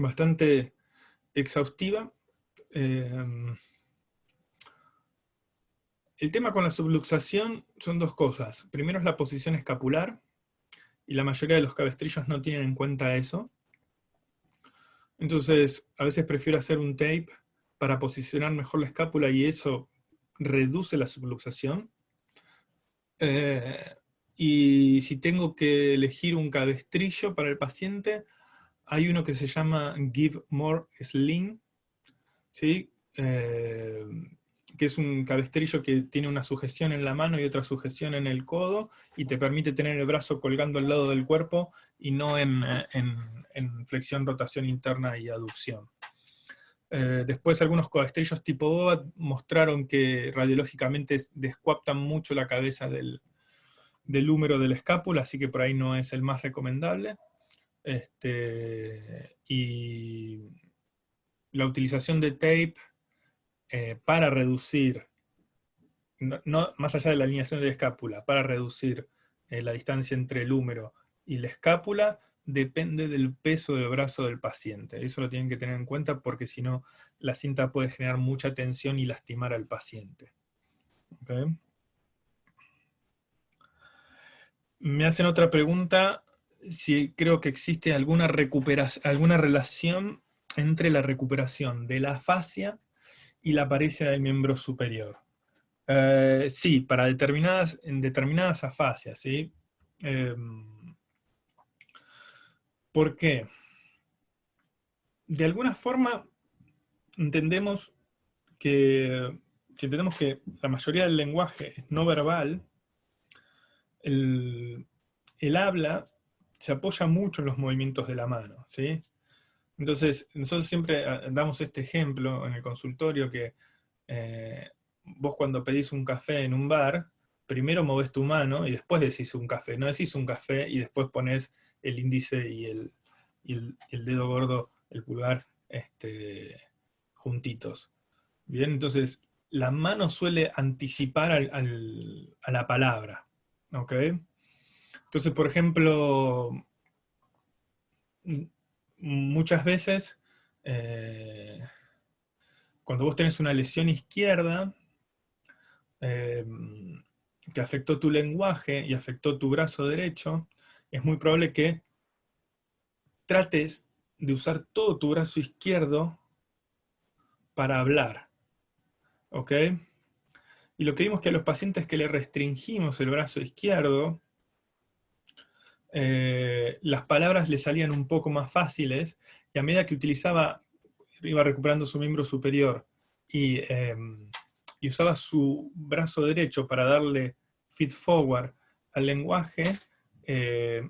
bastante exhaustiva. El tema con la subluxación son dos cosas. Primero es la posición escapular, y la mayoría de los cabestrillos no tienen en cuenta eso. Entonces, a veces prefiero hacer un tape para posicionar mejor la escápula y eso reduce la subluxación. Y si tengo que elegir un cabestrillo para el paciente, hay uno que se llama Give More Sling, ¿sí? Que es un cabestrillo que tiene una sujeción en la mano y otra sujeción en el codo, y te permite tener el brazo colgando al lado del cuerpo y no en flexión, rotación interna y aducción. Después algunos cabestrillos tipo BOA mostraron que radiológicamente descuaptan mucho la cabeza del húmero de la escápula, así que por ahí no es el más recomendable. Y la utilización de tape para reducir, más allá de la alineación de la escápula, para reducir la distancia entre el húmero y la escápula, depende del peso del brazo del paciente. Eso lo tienen que tener en cuenta porque si no, la cinta puede generar mucha tensión y lastimar al paciente. ¿Okay? Me hacen otra pregunta, si creo que existe alguna relación entre la recuperación de la afasia y la paresia del miembro superior. Sí, para en determinadas afasias, ¿sí? ¿Por qué? De alguna forma entendemos que, si entendemos que la mayoría del lenguaje es no verbal, el habla se apoya mucho en los movimientos de la mano, ¿sí? Entonces, nosotros siempre damos este ejemplo en el consultorio que vos cuando pedís un café en un bar, primero movés tu mano y después decís un café. No decís un café y después pones el índice y el dedo gordo, el pulgar, juntitos. Bien, entonces la mano suele anticipar a la palabra. ¿Ok? Entonces, por ejemplo, muchas veces, cuando vos tenés una lesión izquierda, eh, que afectó tu lenguaje y afectó tu brazo derecho, es muy probable que trates de usar todo tu brazo izquierdo para hablar. ¿Ok? Y lo que vimos que a los pacientes que le restringimos el brazo izquierdo, las palabras le salían un poco más fáciles, y a medida que iba recuperando su miembro superior y usaba su brazo derecho para darle feed forward al lenguaje, eh,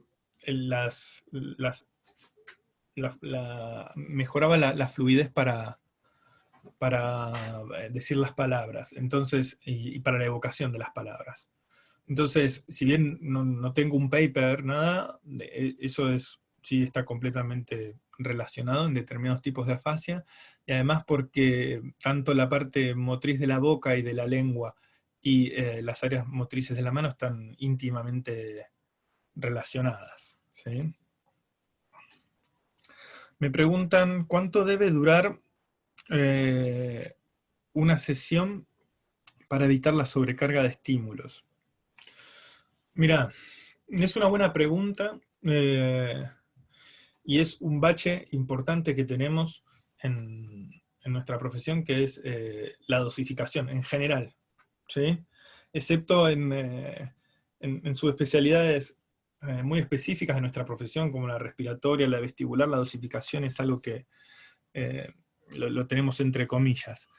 mejoraba la fluidez para decir las palabras, entonces, y para la evocación de las palabras. Entonces, si bien no tengo un paper, nada, eso sí está completamente relacionado en determinados tipos de afasia, y además porque tanto la parte motriz de la boca y de la lengua y las áreas motrices de la mano están íntimamente relacionadas. ¿Sí? Me preguntan cuánto debe durar una sesión para evitar la sobrecarga de estímulos. Mira, es una buena pregunta y es un bache importante que tenemos en nuestra profesión, que es la dosificación en general, ¿sí? Excepto en subespecialidades muy específicas de nuestra profesión, como la respiratoria, la vestibular. La dosificación es algo que lo tenemos entre comillas.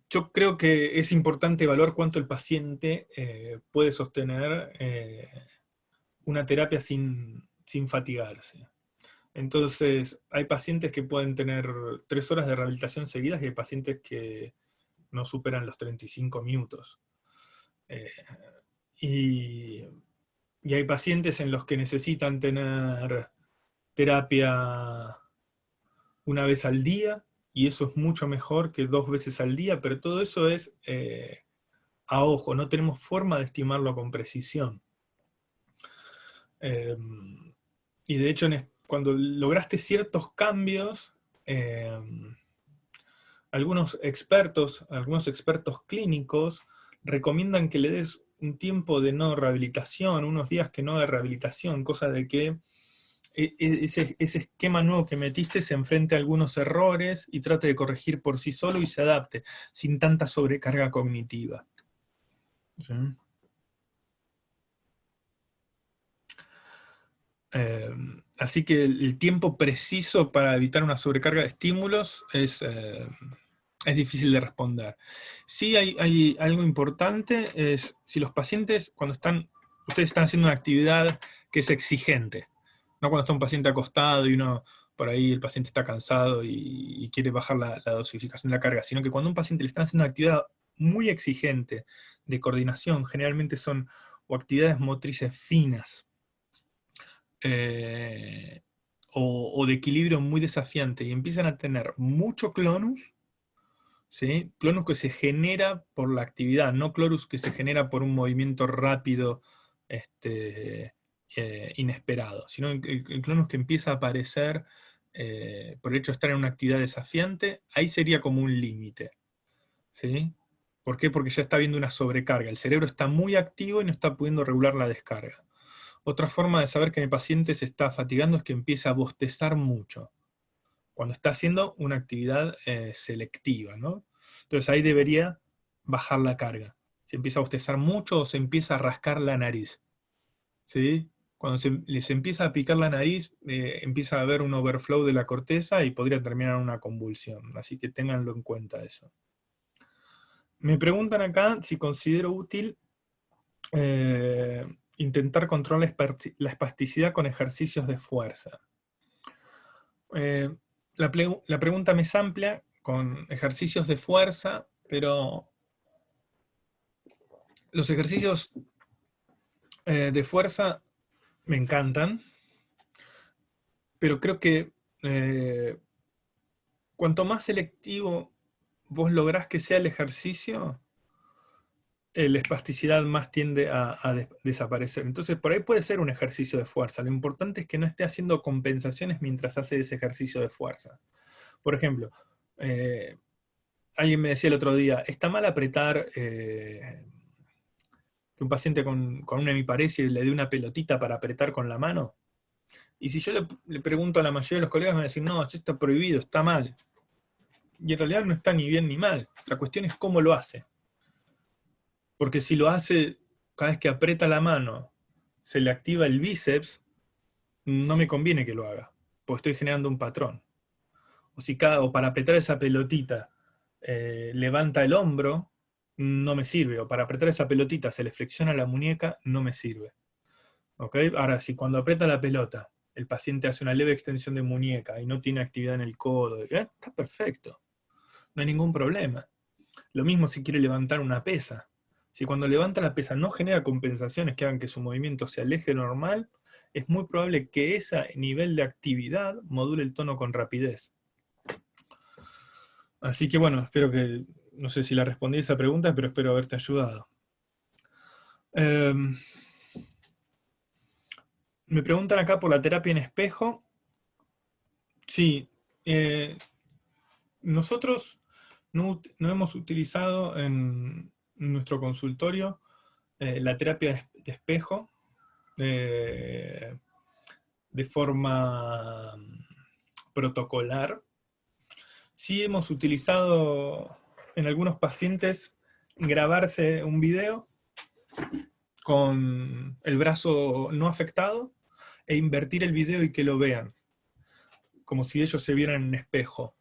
Yo creo que es importante evaluar cuánto el paciente puede sostener una terapia sin fatigarse. Entonces, hay pacientes que pueden tener 3 horas de rehabilitación seguidas y hay pacientes que no superan los 35 minutos. Eh, y, y hay pacientes en los que necesitan tener terapia una vez al día, y eso es mucho mejor que 2 veces al día, pero todo eso es a ojo, no tenemos forma de estimarlo con precisión. Y de hecho, cuando lograste ciertos cambios, algunos expertos clínicos recomiendan que le des un tiempo de no rehabilitación, unos días que no de rehabilitación, cosa de que ese esquema nuevo que metiste se enfrente a algunos errores y trate de corregir por sí solo y se adapte, sin tanta sobrecarga cognitiva. ¿Sí? Así que el tiempo preciso para evitar una sobrecarga de estímulos es difícil de responder. Sí hay algo importante, es si los pacientes, ustedes están haciendo una actividad que es exigente, no cuando está un paciente acostado y por ahí el paciente está cansado y quiere bajar la dosificación de la carga, sino que cuando a un paciente le están haciendo una actividad muy exigente de coordinación, generalmente son o actividades motrices finas, o de equilibrio muy desafiante, y empiezan a tener mucho clonus, ¿sí? Clonus que se genera por la actividad, no clonus que se genera por un movimiento rápido, inesperado, sino el clonus que empieza a aparecer por el hecho de estar en una actividad desafiante. Ahí sería como un límite, ¿sí? ¿Por qué? Porque ya está habiendo una sobrecarga, el cerebro está muy activo y no está pudiendo regular la descarga. Otra forma de saber que mi paciente se está fatigando es que empieza a bostezar mucho, cuando está haciendo una actividad selectiva, ¿no? Entonces ahí debería bajar la carga. Se empieza a bostezar mucho o se empieza a rascar la nariz, ¿sí? Cuando les empieza a picar la nariz, empieza a haber un overflow de la corteza y podría terminar en una convulsión. Así que ténganlo en cuenta eso. Me preguntan acá si considero útil intentar controlar la espasticidad con ejercicios de fuerza. La pregunta me es amplia, con ejercicios de fuerza, pero los ejercicios de fuerza me encantan, pero creo que cuanto más selectivo vos lográs que sea el ejercicio, la espasticidad más tiende a desaparecer. Entonces, por ahí puede ser un ejercicio de fuerza. Lo importante es que no esté haciendo compensaciones mientras hace ese ejercicio de fuerza. Por ejemplo, alguien me decía el otro día, ¿está mal apretar que un paciente con una hemiparesia le dé una pelotita para apretar con la mano? Y si yo le pregunto a la mayoría de los colegas, me van a decir, no, esto está prohibido, está mal. Y en realidad no está ni bien ni mal. La cuestión es cómo lo hace. Porque si lo hace cada vez que aprieta la mano, se le activa el bíceps, no me conviene que lo haga, porque estoy generando un patrón. O para apretar esa pelotita levanta el hombro, no me sirve. O para apretar esa pelotita se le flexiona la muñeca, no me sirve. ¿Okay? Ahora, si cuando aprieta la pelota el paciente hace una leve extensión de muñeca y no tiene actividad en el codo, está perfecto, no hay ningún problema. Lo mismo si quiere levantar una pesa. Si cuando levanta la pesa no genera compensaciones que hagan que su movimiento se aleje normal, es muy probable que ese nivel de actividad module el tono con rapidez. Así que bueno, espero que, no sé si la respondí a esa pregunta, pero espero haberte ayudado. Me preguntan acá por la terapia en espejo. Sí, nosotros no hemos utilizado en nuestro consultorio la terapia de espejo de forma protocolar. Sí hemos utilizado en algunos pacientes grabarse un video con el brazo no afectado e invertir el video y que lo vean, como si ellos se vieran en un espejo,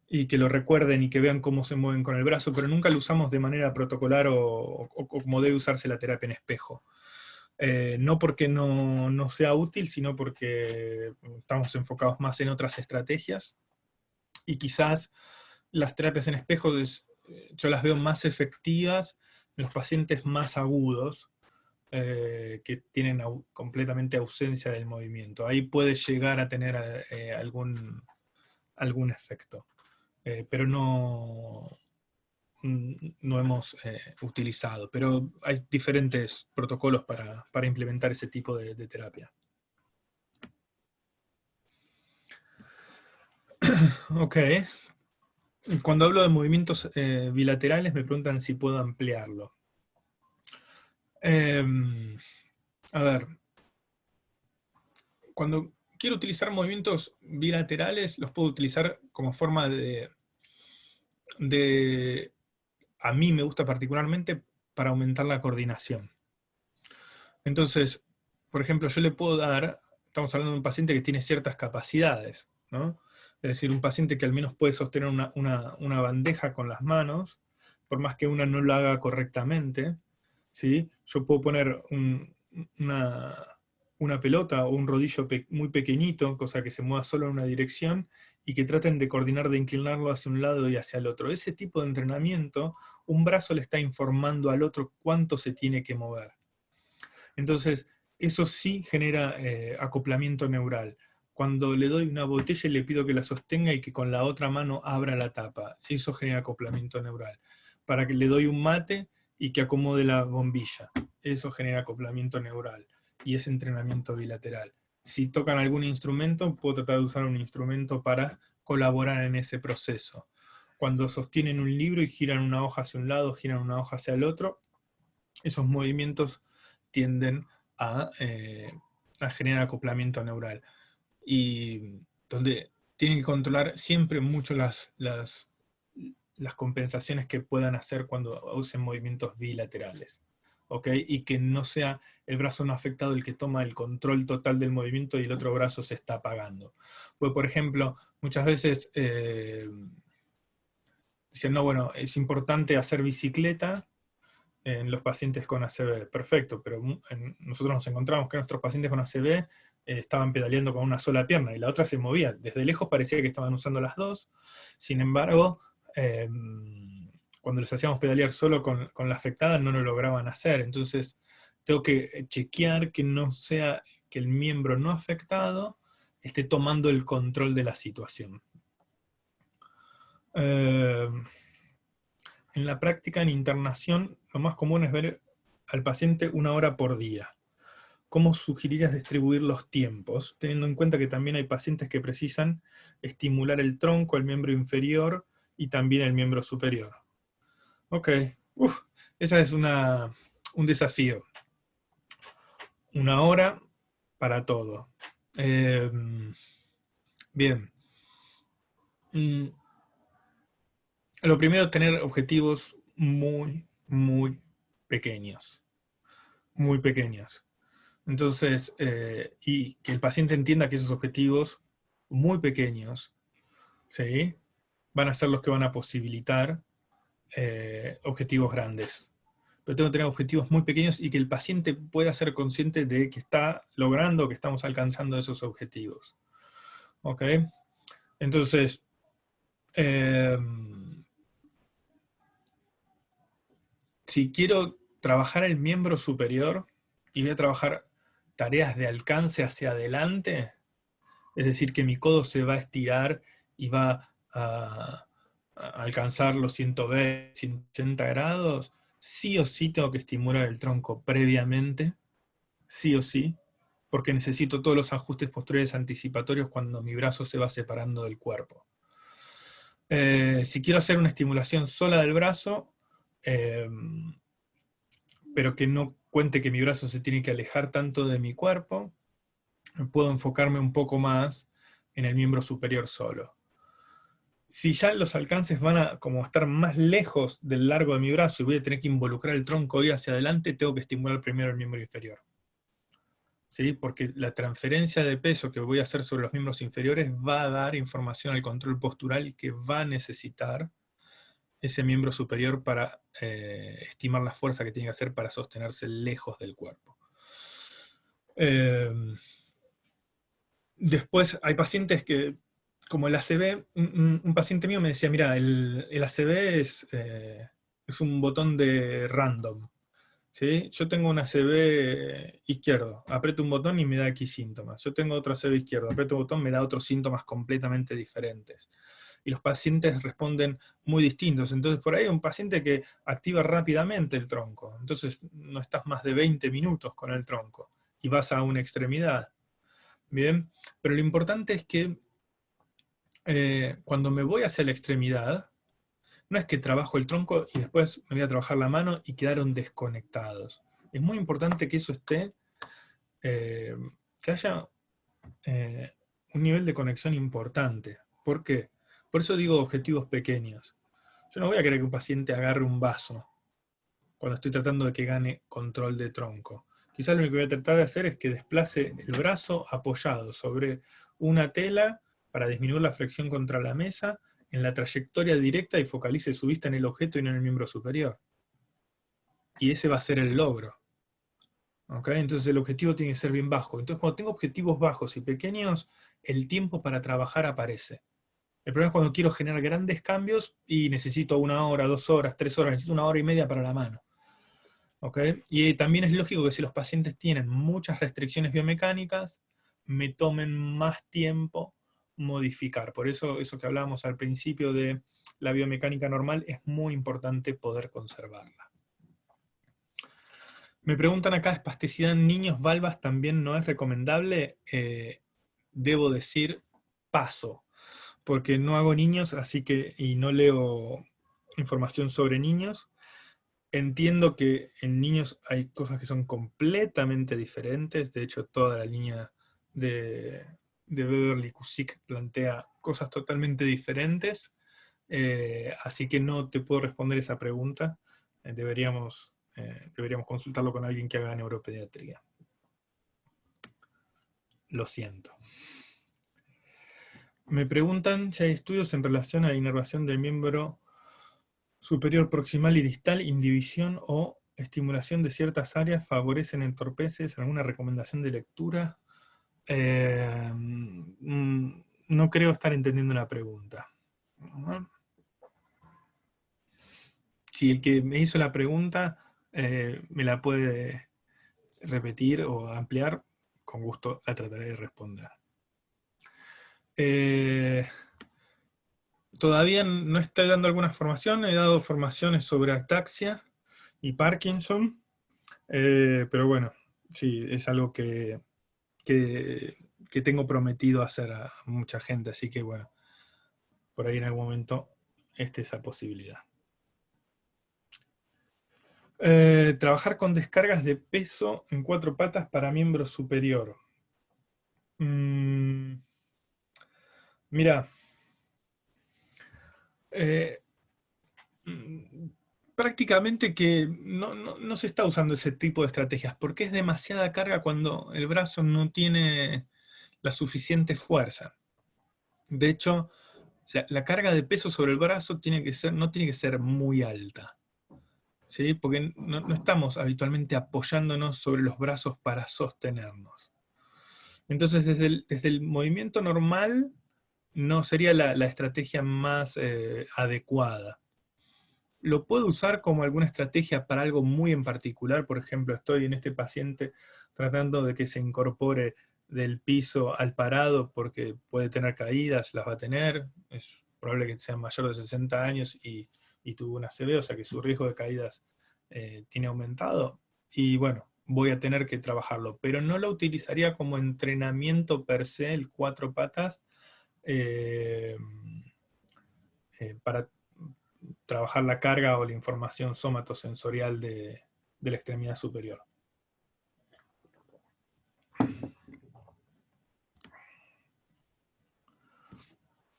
y que lo recuerden y que vean cómo se mueven con el brazo, pero nunca lo usamos de manera protocolar o como debe usarse la terapia en espejo. No porque no sea útil, sino porque estamos enfocados más en otras estrategias, y quizás las terapias en espejo yo las veo más efectivas en los pacientes más agudos, que tienen completamente ausencia del movimiento. Ahí puede llegar a tener algún efecto, pero no hemos utilizado. Pero hay diferentes protocolos para implementar ese tipo de terapia. Ok. Cuando hablo de movimientos bilaterales me preguntan si puedo ampliarlo. A ver, cuando quiero utilizar movimientos bilaterales, los puedo utilizar como forma de a mí me gusta particularmente para aumentar la coordinación. Entonces, por ejemplo, yo le puedo dar, estamos hablando de un paciente que tiene ciertas capacidades, ¿no? Es decir, un paciente que al menos puede sostener una bandeja con las manos, por más que una no lo haga correctamente, ¿sí? Yo puedo poner una, una pelota o un rodillo muy pequeñito, cosa que se mueva solo en una dirección, y que traten de coordinar, de inclinarlo hacia un lado y hacia el otro. Ese tipo de entrenamiento, un brazo le está informando al otro cuánto se tiene que mover. Entonces, eso sí genera acoplamiento neural. Cuando le doy una botella y le pido que la sostenga y que con la otra mano abra la tapa, eso genera acoplamiento neural. Para que le doy un mate y que acomode la bombilla, eso genera acoplamiento neural y es entrenamiento bilateral. Si tocan algún instrumento, puedo tratar de usar un instrumento para colaborar en ese proceso. Cuando sostienen un libro y giran una hoja hacia un lado, giran una hoja hacia el otro, esos movimientos tienden a generar acoplamiento neural. Y donde tienen que controlar siempre mucho las compensaciones que puedan hacer cuando usen movimientos bilaterales. ¿Ok? Y que no sea el brazo no afectado el que toma el control total del movimiento y el otro brazo se está apagando. Pues, por ejemplo, muchas veces dicen, no, bueno, es importante hacer bicicleta en los pacientes con ACV. Perfecto, pero nosotros nos encontramos que nuestros pacientes con ACV estaban pedaleando con una sola pierna y la otra se movía. Desde lejos parecía que estaban usando las dos. Sin embargo, cuando les hacíamos pedalear solo con la afectada no lo lograban hacer. Entonces, tengo que chequear que no sea que el miembro no afectado esté tomando el control de la situación. En la práctica, en internación, lo más común es ver al paciente 1 hora por día. ¿Cómo sugerirías distribuir los tiempos? Teniendo en cuenta que también hay pacientes que precisan estimular el tronco, el miembro inferior y también el miembro superior. Ok, esa es un desafío. 1 hora para todo. Bien. Lo primero, tener objetivos muy, muy pequeños. Muy pequeños. Entonces, y que el paciente entienda que esos objetivos muy pequeños, ¿sí?, van a ser los que van a posibilitar objetivos grandes. Pero tengo que tener objetivos muy pequeños y que el paciente pueda ser consciente de que está logrando, que estamos alcanzando esos objetivos. ¿Ok? Entonces, si quiero trabajar el miembro superior y voy a trabajar tareas de alcance hacia adelante, es decir, que mi codo se va a estirar y va a alcanzar los 120, 180 grados, sí o sí tengo que estimular el tronco previamente, sí o sí, porque necesito todos los ajustes posteriores anticipatorios cuando mi brazo se va separando del cuerpo. Si quiero hacer una estimulación sola del brazo, pero que no cuente que mi brazo se tiene que alejar tanto de mi cuerpo, puedo enfocarme un poco más en el miembro superior solo. Si ya los alcances van a como estar más lejos del largo de mi brazo y voy a tener que involucrar el tronco y hacia adelante, tengo que estimular primero el miembro inferior. ¿Sí? Porque la transferencia de peso que voy a hacer sobre los miembros inferiores va a dar información al control postural que va a necesitar ese miembro superior para estimar la fuerza que tiene que hacer para sostenerse lejos del cuerpo. Después hay pacientes que, como el ACV, un paciente mío me decía, mira, el ACV es un botón de random. ¿Sí? Yo tengo un ACV izquierdo, aprieto un botón y me da X síntomas. Yo tengo otro ACV izquierdo, aprieto un botón y me da otros síntomas completamente diferentes. Y los pacientes responden muy distintos. Entonces, por ahí hay un paciente que activa rápidamente el tronco. Entonces, no estás más de 20 minutos con el tronco y vas a una extremidad. Bien, pero lo importante es que cuando me voy hacia la extremidad, no es que trabajo el tronco y después me voy a trabajar la mano y quedaron desconectados. Es muy importante que eso esté, eh, que haya un nivel de conexión importante. ¿Por qué? Por eso digo objetivos pequeños. Yo no voy a querer que un paciente agarre un vaso cuando estoy tratando de que gane control de tronco. Quizás lo único que voy a tratar de hacer es que desplace el brazo apoyado sobre una tela para disminuir la fricción contra la mesa en la trayectoria directa y focalice su vista en el objeto y no en el miembro superior. Y ese va a ser el logro. ¿Okay? Entonces el objetivo tiene que ser bien bajo. Entonces cuando tengo objetivos bajos y pequeños, el tiempo para trabajar aparece. El problema es cuando quiero generar grandes cambios y necesito 1 hora, 2 horas, 3 horas, necesito 1 hora y media para la mano. ¿Okay? Y también es lógico que si los pacientes tienen muchas restricciones biomecánicas, me tomen más tiempo modificar. Por eso, eso que hablábamos al principio de la biomecánica normal, es muy importante poder conservarla. Me preguntan acá, ¿espasticidad en niños valvas también no es recomendable? Debo decir, paso, porque no hago niños, así que, y no leo información sobre niños. Entiendo que en niños hay cosas que son completamente diferentes. De hecho, toda la línea de Beverly-Cusick plantea cosas totalmente diferentes. Así que no te puedo responder esa pregunta. Deberíamos consultarlo con alguien que haga neuropediatría. Lo siento. Me preguntan si hay estudios en relación a la inervación del miembro superior proximal y distal, inhibición o estimulación de ciertas áreas favorecen entorpeces, alguna recomendación de lectura. No creo estar entendiendo la pregunta. Si el que me hizo la pregunta me la puede repetir o ampliar, con gusto la trataré de responder. Todavía no estoy dando alguna formación, he dado formaciones sobre ataxia y Parkinson, pero bueno, sí, es algo que tengo prometido hacer a mucha gente, así que bueno, por ahí en algún momento esté esa posibilidad. Trabajar con descargas de peso en 4 patas para miembro superior. Mira, prácticamente que no se está usando ese tipo de estrategias, porque es demasiada carga cuando el brazo no tiene la suficiente fuerza. De hecho, la carga de peso sobre el brazo no tiene que ser muy alta, ¿sí? Porque no estamos habitualmente apoyándonos sobre los brazos para sostenernos. Entonces, desde el movimiento normal, no sería la estrategia más adecuada. Lo puedo usar como alguna estrategia para algo muy en particular. Por ejemplo, estoy en este paciente tratando de que se incorpore del piso al parado porque puede tener caídas, las va a tener. Es probable que sea mayor de 60 años y tuvo una ACV, o sea que su riesgo de caídas tiene aumentado. Y bueno, voy a tener que trabajarlo, pero no lo utilizaría como entrenamiento per se, el 4 patas, para trabajar la carga o la información somatosensorial de la extremidad superior.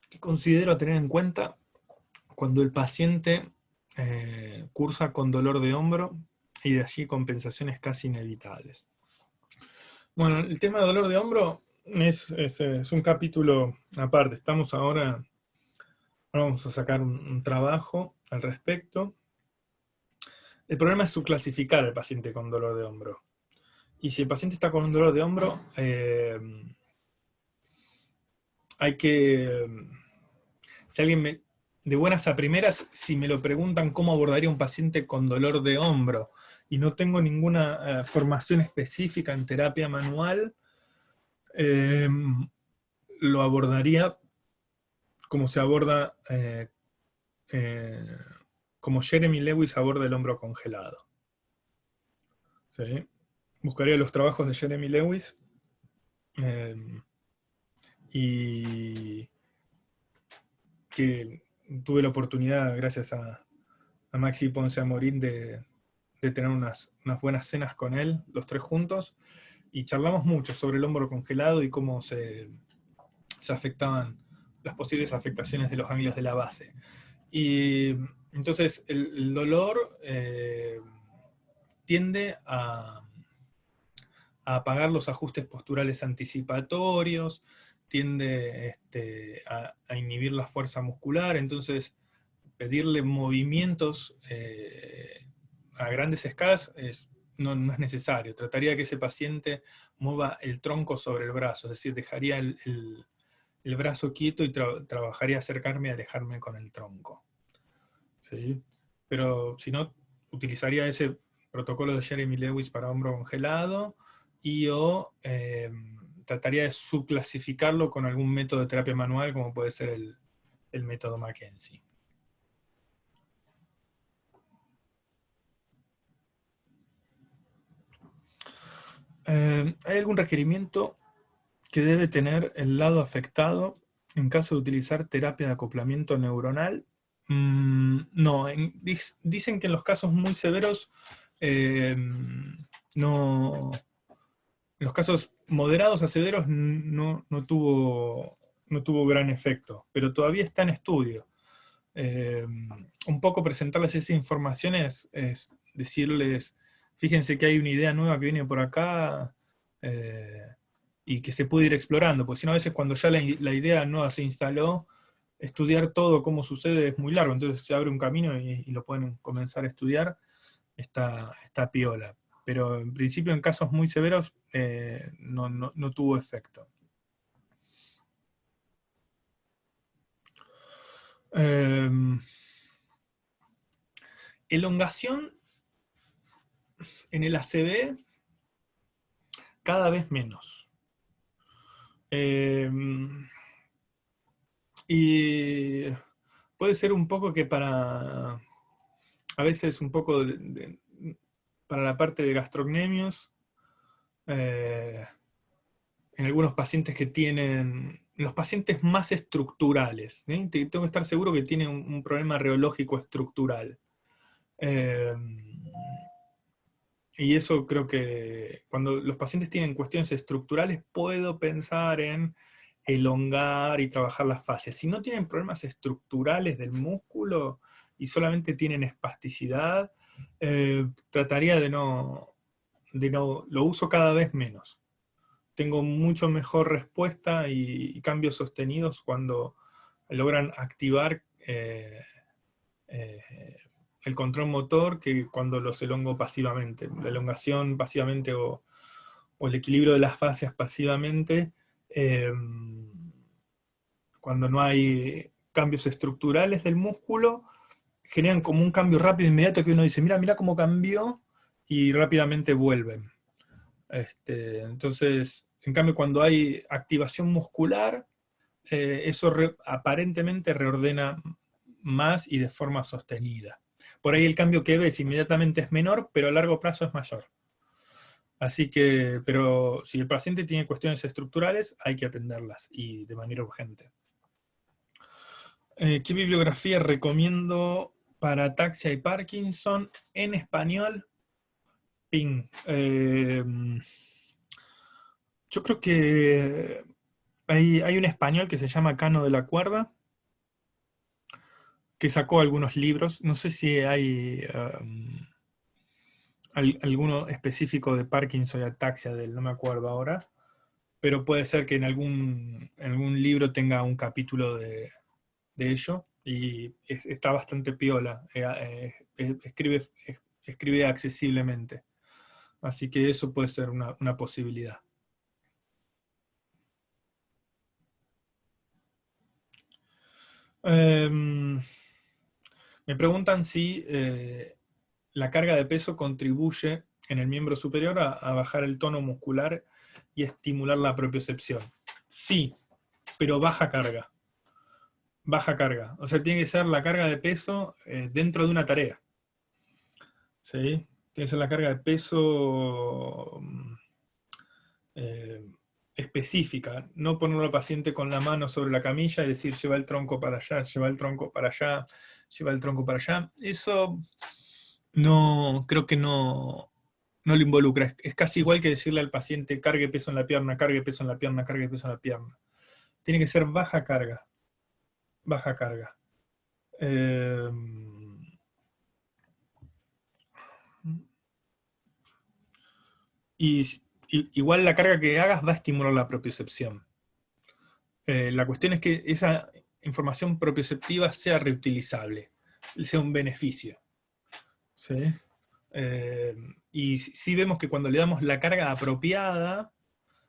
¿Qué considero tener en cuenta cuando el paciente cursa con dolor de hombro y de allí compensaciones casi inevitables? Bueno, el tema de dolor de hombro es un capítulo aparte. Ahora vamos a sacar un trabajo al respecto. El problema es subclasificar al paciente con dolor de hombro. Y si el paciente está con un dolor de hombro, hay que... Si alguien de buenas a primeras, si me lo preguntan cómo abordaría un paciente con dolor de hombro y no tengo ninguna formación específica en terapia manual, lo abordaría como se aborda, como Jeremy Lewis aborda el hombro congelado. ¿Sí? Buscaría los trabajos de Jeremy Lewis y que tuve la oportunidad, gracias a Maxi Ponce Amorín, de tener unas buenas cenas con él, los tres juntos, y charlamos mucho sobre el hombro congelado y cómo se afectaban las posibles afectaciones de los ganglios de la base. Y entonces el dolor tiende a apagar los ajustes posturales anticipatorios, tiende a inhibir la fuerza muscular, entonces pedirle movimientos a grandes escalas no es necesario. Trataría que ese paciente mueva el tronco sobre el brazo, es decir, dejaría el brazo quieto y trabajaría acercarme y alejarme con el tronco. ¿Sí? Pero si no, utilizaría ese protocolo de Jeremy Lewis para hombro congelado o trataría de subclasificarlo con algún método de terapia manual, como puede ser el método Mackenzie. ¿Hay algún requerimiento que debe tener el lado afectado en caso de utilizar terapia de acoplamiento neuronal? No, dicen que en los casos muy severos no, en los casos moderados a severos no tuvo gran efecto, pero todavía está en estudio. Un poco presentarles esa información es decirles, fíjense que hay una idea nueva que viene por acá y que se puede ir explorando, porque si no a veces cuando ya la idea nueva se instaló, estudiar todo cómo sucede es muy largo, entonces se abre un camino y lo pueden comenzar a estudiar, está piola. Pero en principio en casos muy severos no tuvo efecto. Elongación en el ACV cada vez menos. Y puede ser un poco que a veces un poco para la parte de gastrocnemios, en algunos pacientes que tienen, los pacientes más estructurales, ¿sí? Tengo que estar seguro que tienen un problema reológico estructural. Y eso creo que cuando los pacientes tienen cuestiones estructurales puedo pensar en elongar y trabajar las fascias. Si no tienen problemas estructurales del músculo y solamente tienen espasticidad, trataría de no, lo uso cada vez menos. Tengo mucho mejor respuesta y cambios sostenidos cuando logran activar el control motor que cuando los elongo pasivamente. La elongación pasivamente o el equilibrio de las fascias pasivamente, cuando no hay cambios estructurales del músculo, generan como un cambio rápido, inmediato, que uno dice, mira cómo cambió, y rápidamente vuelven. Entonces, en cambio, cuando hay activación muscular, eso aparentemente reordena más y de forma sostenida. Por ahí el cambio que ves inmediatamente es menor, pero a largo plazo es mayor. Así que, pero si el paciente tiene cuestiones estructurales, hay que atenderlas y de manera urgente. ¿Qué bibliografía recomiendo para ataxia y Parkinson en español? Ping. Yo creo que hay un español que se llama Cano de la Cuerda, que sacó algunos libros. No sé si hay alguno específico de Parkinson y ataxia de él, no me acuerdo ahora, pero puede ser que en algún libro tenga un capítulo de ello, y está bastante piola, escribe accesiblemente, así que eso puede ser una posibilidad. Me preguntan si la carga de peso contribuye en el miembro superior a bajar el tono muscular y estimular la propiocepción. Sí, pero baja carga. Baja carga. O sea, tiene que ser la carga de peso dentro de una tarea. ¿Sí? Tiene que ser la carga de peso específica, no ponerlo al paciente con la mano sobre la camilla y decir lleva el tronco para allá, lleva el tronco para allá, lleva el tronco para allá. Eso no, creo que no lo involucra. Es casi igual que decirle al paciente cargue peso en la pierna, cargue peso en la pierna, cargue peso en la pierna. Tiene que ser baja carga. Baja carga. Igual la carga que hagas va a estimular la propiocepción. La cuestión es que esa información propioceptiva sea reutilizable, sea un beneficio. ¿Sí? Y sí vemos que cuando le damos la carga apropiada,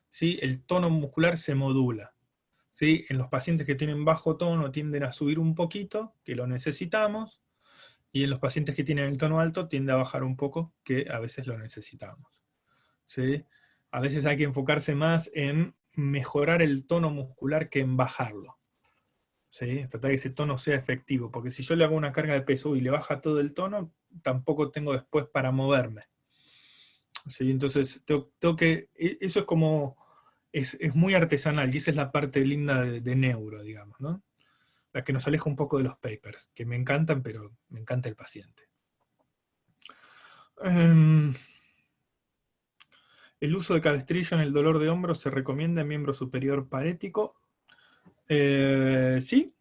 ¿sí? El tono muscular se modula. ¿Sí? En los pacientes que tienen bajo tono tienden a subir un poquito, que lo necesitamos, y en los pacientes que tienen el tono alto tiende a bajar un poco, que a veces lo necesitamos. ¿Sí? A veces hay que enfocarse más en mejorar el tono muscular que en bajarlo. ¿Sí? Tratar que ese tono sea efectivo, porque si yo le hago una carga de peso y le baja todo el tono, tampoco tengo después para moverme. ¿Sí? Entonces, tengo que, eso es como, es muy artesanal, y esa es la parte linda de neuro, digamos, ¿no? La que nos aleja un poco de los papers, que me encantan, pero me encanta el paciente. El uso de cabestrillo en el dolor de hombro se recomienda en miembro superior parético. Sí,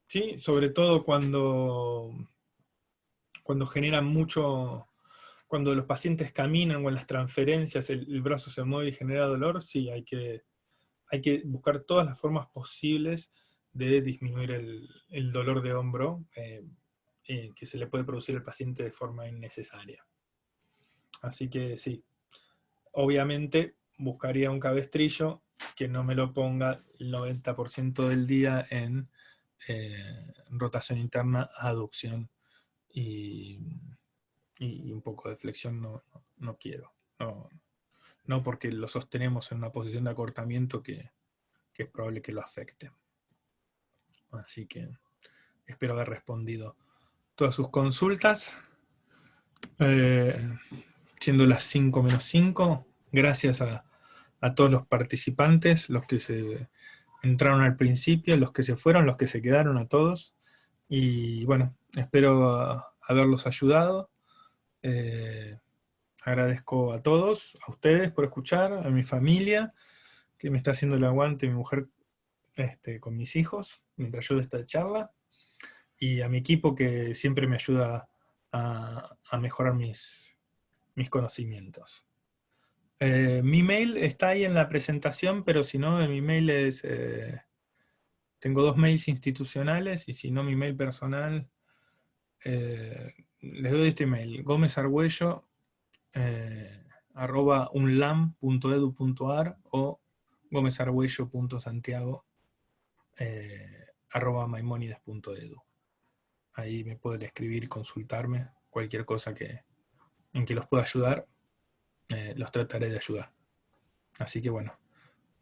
sí, sobre todo cuando generan mucho, cuando los pacientes caminan o en las transferencias el brazo se mueve y genera dolor, sí, hay que buscar todas las formas posibles de disminuir el dolor de hombro que se le puede producir al paciente de forma innecesaria. Así que sí, obviamente buscaría un cabestrillo que no me lo ponga el 90% del día en rotación interna, aducción y un poco de flexión no quiero. No porque lo sostenemos en una posición de acortamiento que es probable que lo afecte. Así que espero haber respondido todas sus consultas. Siendo las 5 menos 5, gracias a todos los participantes, los que se entraron al principio, los que se fueron, los que se quedaron, a todos. Y bueno, espero haberlos ayudado. Agradezco a todos, a ustedes por escuchar, a mi familia, que me está haciendo el aguante, mi mujer con mis hijos, mientras yo doy esta charla, y a mi equipo que siempre me ayuda a mejorar mis conocimientos. Mi mail está ahí en la presentación, pero si no, mi mail es... tengo 2 mails institucionales, y si no, mi mail personal, les doy este mail, gomezargüello @unlam.edu.ar o gomezargüello.santiago @maimonides.edu. Ahí me pueden escribir, consultarme, cualquier cosa en que los pueda ayudar, los trataré de ayudar. Así que bueno,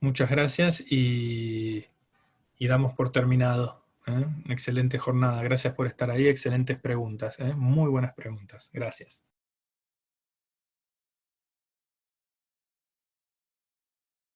muchas gracias y damos por terminado. Excelente jornada, gracias por estar ahí, excelentes preguntas, muy buenas preguntas, gracias.